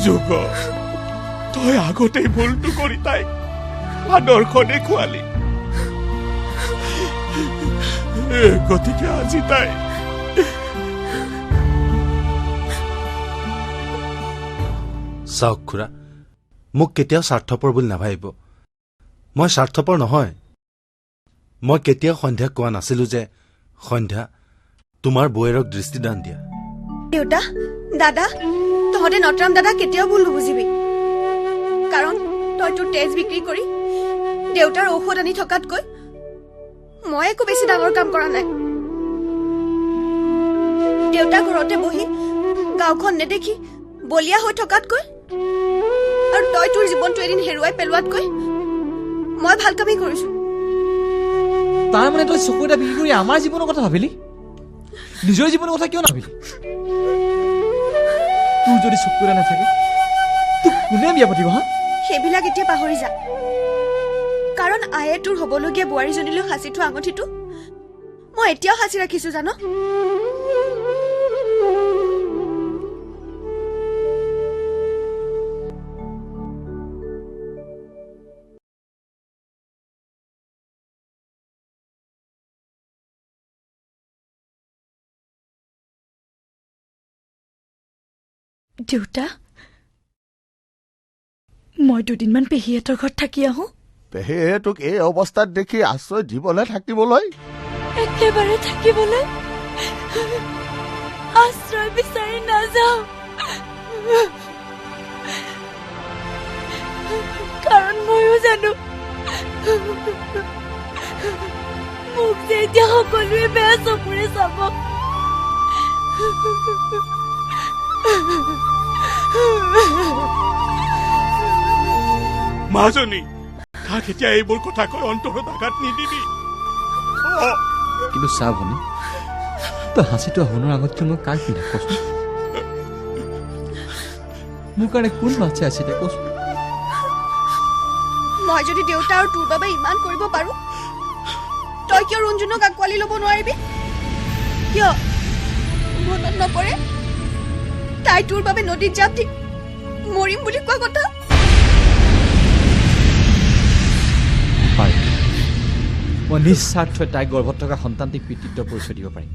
যুগ, তই আগতেই ভুলটো কৰি তাইক আদৰ্শ দেখুৱালি। গতিকে আজি তাই চাওক খুৰা, মোক কেতিয়াও স্বাৰ্থপৰ বুলি নাভাবিব। মই স্বাৰ্থপৰ নহয়। মই কেতিয়াও সন্ধ্যাক কোৱা নাছিলো যে সন্ধ্যা তোমাৰ বৌয়েৰক দৃষ্টিদান দিয়া। দেউতা, দাদা, তহঁতে নটৰাম দাদা কেতিয়াও ভুল নুবুজিবি, কাৰণ তই তোৰ তেজ বিক্ৰী কৰি দেউতাৰ ঔষধ আনি থকাতকৈ মই একো বেছি ডাঙৰ কাম কৰা নাই। দেউতা ঘৰতে বহি গাঁওখন নেদেখি বলিয়া হৈ থকাতকৈ আৰু তই তোৰ জীৱনটো এদিন হেৰুৱাই পেলোৱাতকৈ মই ভাল কামেই কৰিছো। তাৰমানে তই চকু এটা বিক্ৰী কৰি আমাৰ জীৱনৰ কথা ভাবিলি? নিজৰ জীৱনৰ কথা কিয় নাভাবিলি? তোৰ যদি চকু এটা নাথাকে তোক কোনে বিয়া পাতিব? হা, সেইবিলাক এতিয়া পাহৰি যা, কাৰণ আয়ে তোৰ হবলগীয়া বোৱাৰীজনীলৈ সাঁচি থোৱা আঙঠিটো মই এতিয়াও সাঁচি ৰাখিছো জান। দেউতা, মই দুদিনমান পেহীহঁতৰ ঘৰত থাকি আহোঁ। পেহীয়ে তোক এই অৱস্থাত দেখি আশ্ৰয় দিবলৈ থাকিবলৈ? একেবাৰে থাকিবলৈ আশ্ৰয় বিচাৰি নাযাওঁ, কাৰণ ময়ো জানো মোক যে এতিয়া সকলোৱে বেয়া চকুৰে চাব। মাজনী, তাক এতিয়া এইবোৰ কথা কৈ অন্তৰত আঘাত নিদিবি। কিন্তু চা ভনী, তই হাঁচিটোৱা সোণৰ আঙঠিটো মই কাক পিন্ধা কচোন? মোৰ কাৰণে কোন বাচ্ছা আছে এতিয়া কচোন? মই যদি দেউতা আৰু তোৰ বাবে ইমান কৰিব পাৰো, তই কিয় ৰঞ্জুনক আকোৱালি ল'ব নোৱাৰিবি? কিয় মনত নপৰে তাই তোৰ বাবে নদীত যাম ঠিক মৰিম বুলি কোৱা কথা? মই নিস্বাৰ্থ তাইৰ গৰ্ভত থকা সন্তানটিক পিতৃত্ব পৰিচয় দিব পাৰিম।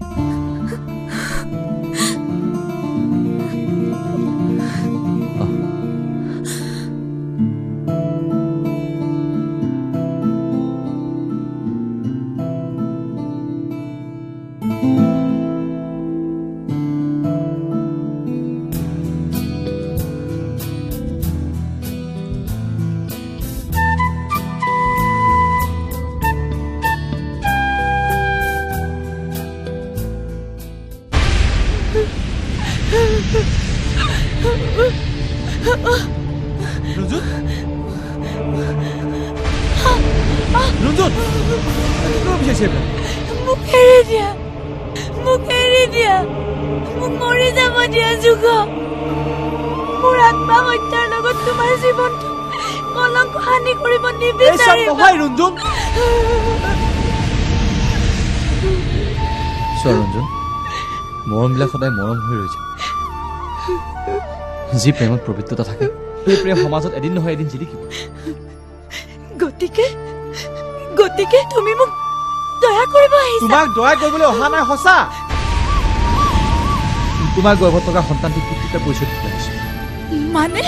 ৰঞ্জন কি কৰিব বিচাৰিছে মোক এৰি দিয়া মোক এৰি দিয়া মোক মৰি যাব দিয়া যুগ মোৰ আত্মা হত্যাৰ লগত তোমাৰ জীৱনটো কলংক হানি কৰিব নিবিচাৰিবা নহয় ৰঞ্জন চোৱা ৰঞ্জন মৰমবিলাক সদায় মৰম হৈ ৰৈছে যি প্ৰেমত পবিত্ৰতা থাকে সেই প্ৰেম সমাজত এদিন নহয় এদিন জিলিকিব গতিকে তুমি মোক দয়া কৰিব আহিছা তোমাক দয়া কৰিবলৈ অহা নাই সঁচা তোমাৰ গৰ্ভত থকা সন্তানটো পিতৃত্বৰ পৰিচয় দিবলৈ আহিছো মানে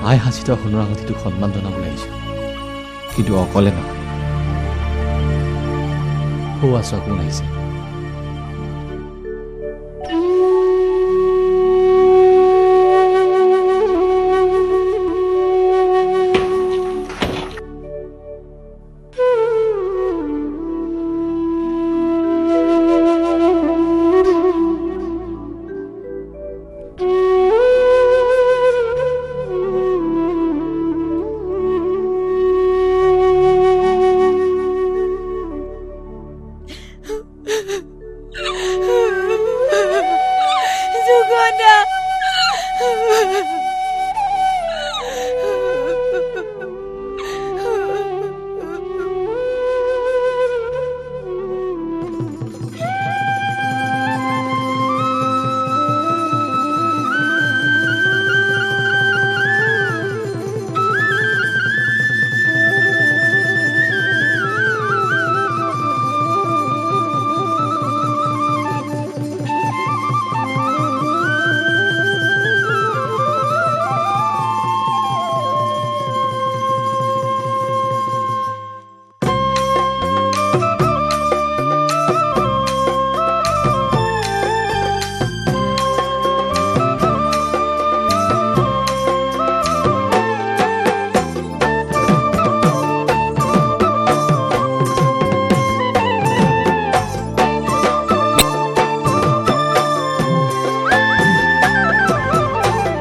আই হাসিতা হুনৰ আঙঠিটোক সন্মান জনাবলৈ আহিছো কিন্তু অকলে নহয় সৌ আছো কোন আহিছে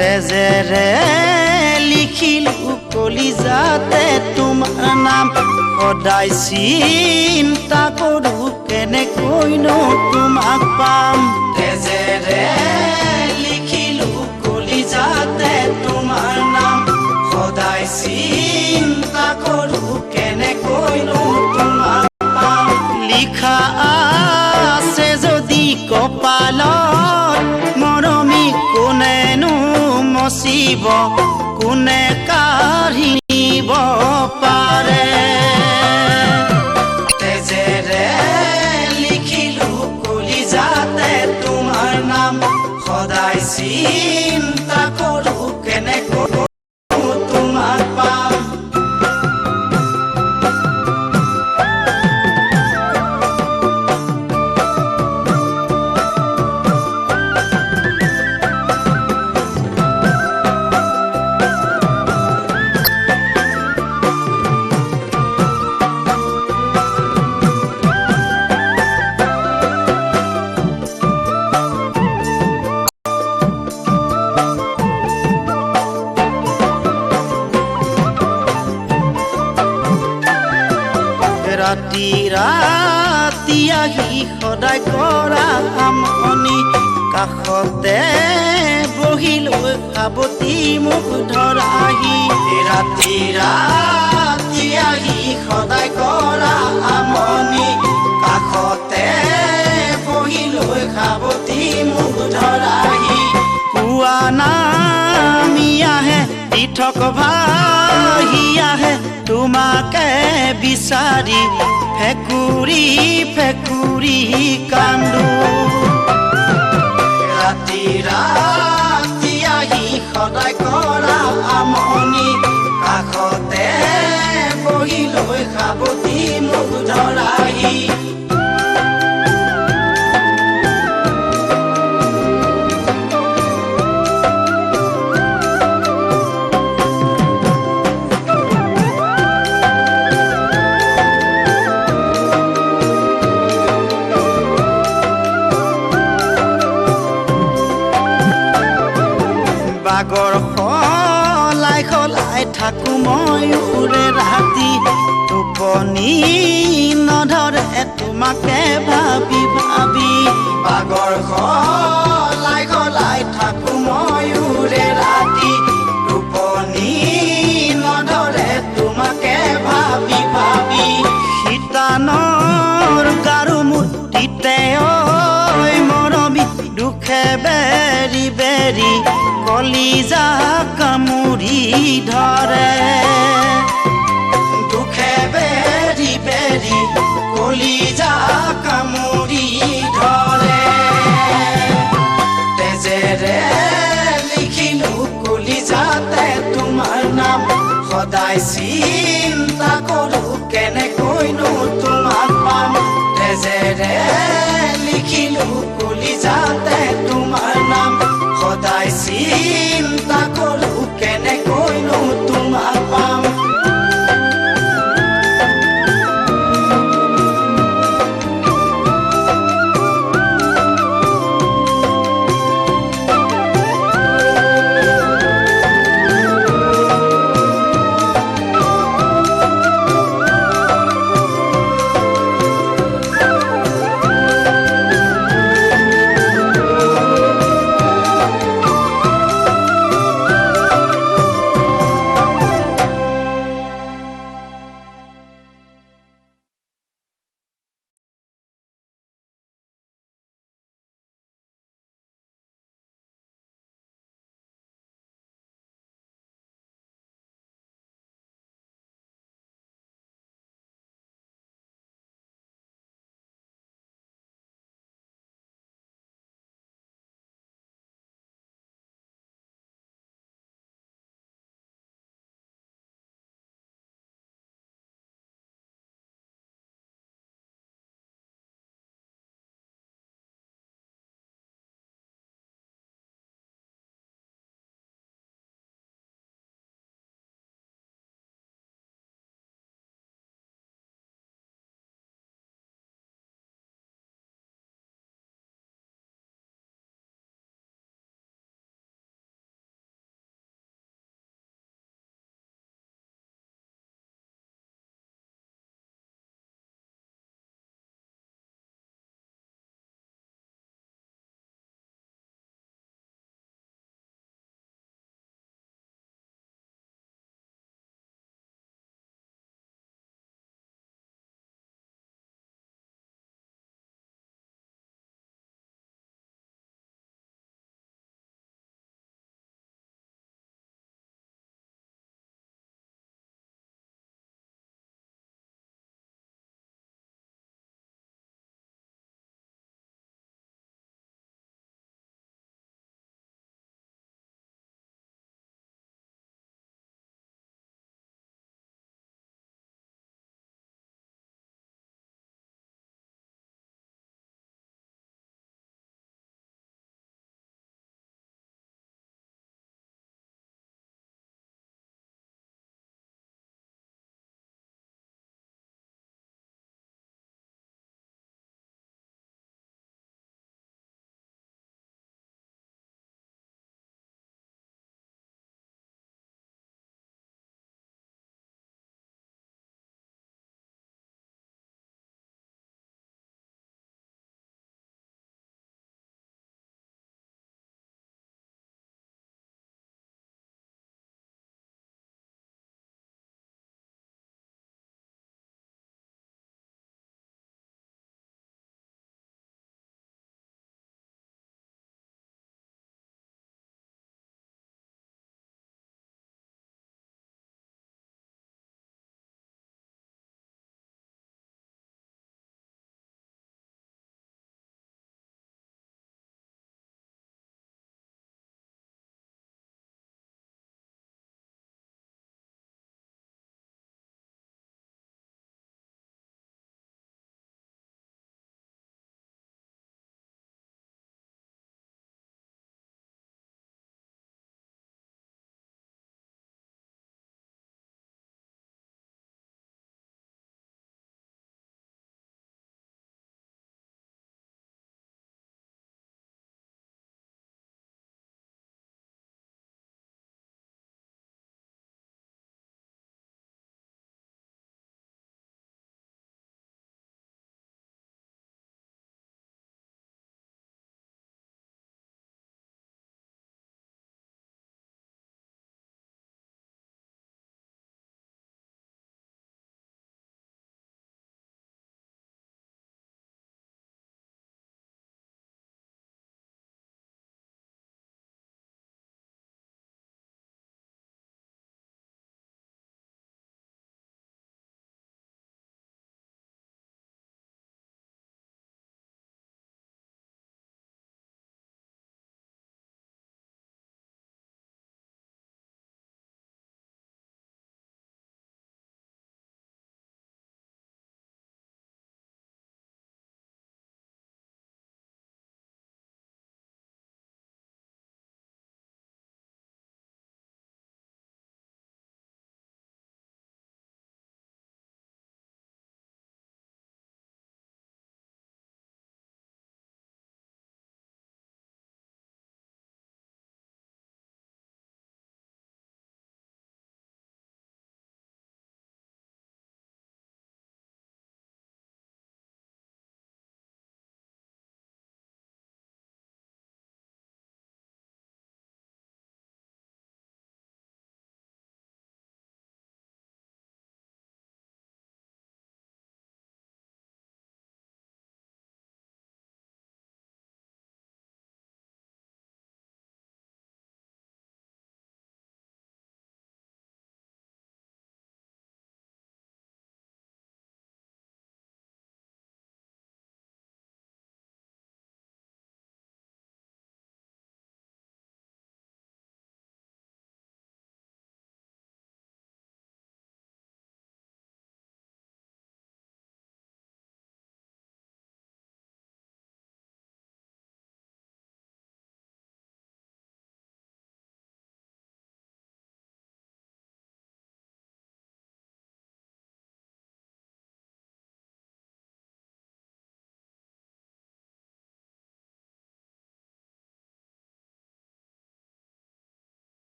তেজেৰে লিখিলো কলিজাতে তোমাৰ নাম সদায় চিন্তা কৰো কেনেকৈনো তোমাক পাম তেজেৰে লিখিলো কলিজাতে তোমাৰ নাম সদায় চিন্তা কৰো কেনেকৈনো তোমাক পাম লিখা আছে যদি কপালত মৰমী কোনেনো মচিব কোনে কাঢ়িব পাৰে তেজেৰে লিখিলো কলিজাতে তোমাৰ নাম সদায় চিন্তা কৰো কেনেকৈ তোমাক পাম ৰাতি আহি সদায় কৰা আমনি কাষতে বহিলৈ সাৱতি মুখ ধৰাহি ৰাতি আহি সদায় কৰা আমনি কাষতে বহিলৈ সাৱতি মুখ ধৰাহি পুৱা নামি আহে পৃথক ভাহি আহে তোমাকে বিচাৰি ফেকুৰি ফেকুৰি কান্দো ৰাতি আহি সদায় কৰা আমনি কাষতে বহিলৈ সাৱতি মুখ ধৰাহি আগৰ সলাই থাকো ময়ূৰে ৰাতি টোপনি নধৰে তোমাকে ভাবি ভাবি পাগৰ খলাই খলাই থাকো ময়ূৰে ৰাতি টোপনি নধৰে তোমাকে ভাবি ভাবি শীতানৰ গাৰু মুঠিতে ঐ মৰমী দুখে বেৰি বেৰি কলিজা কামুৰি ধৰে দুখে বেৰি বেৰি কলিজা কামুৰি ধৰে তেজেৰে লিখিলো কলিজাতে তোমাৰ নাম সদায় চিন্তা কৰো কেনে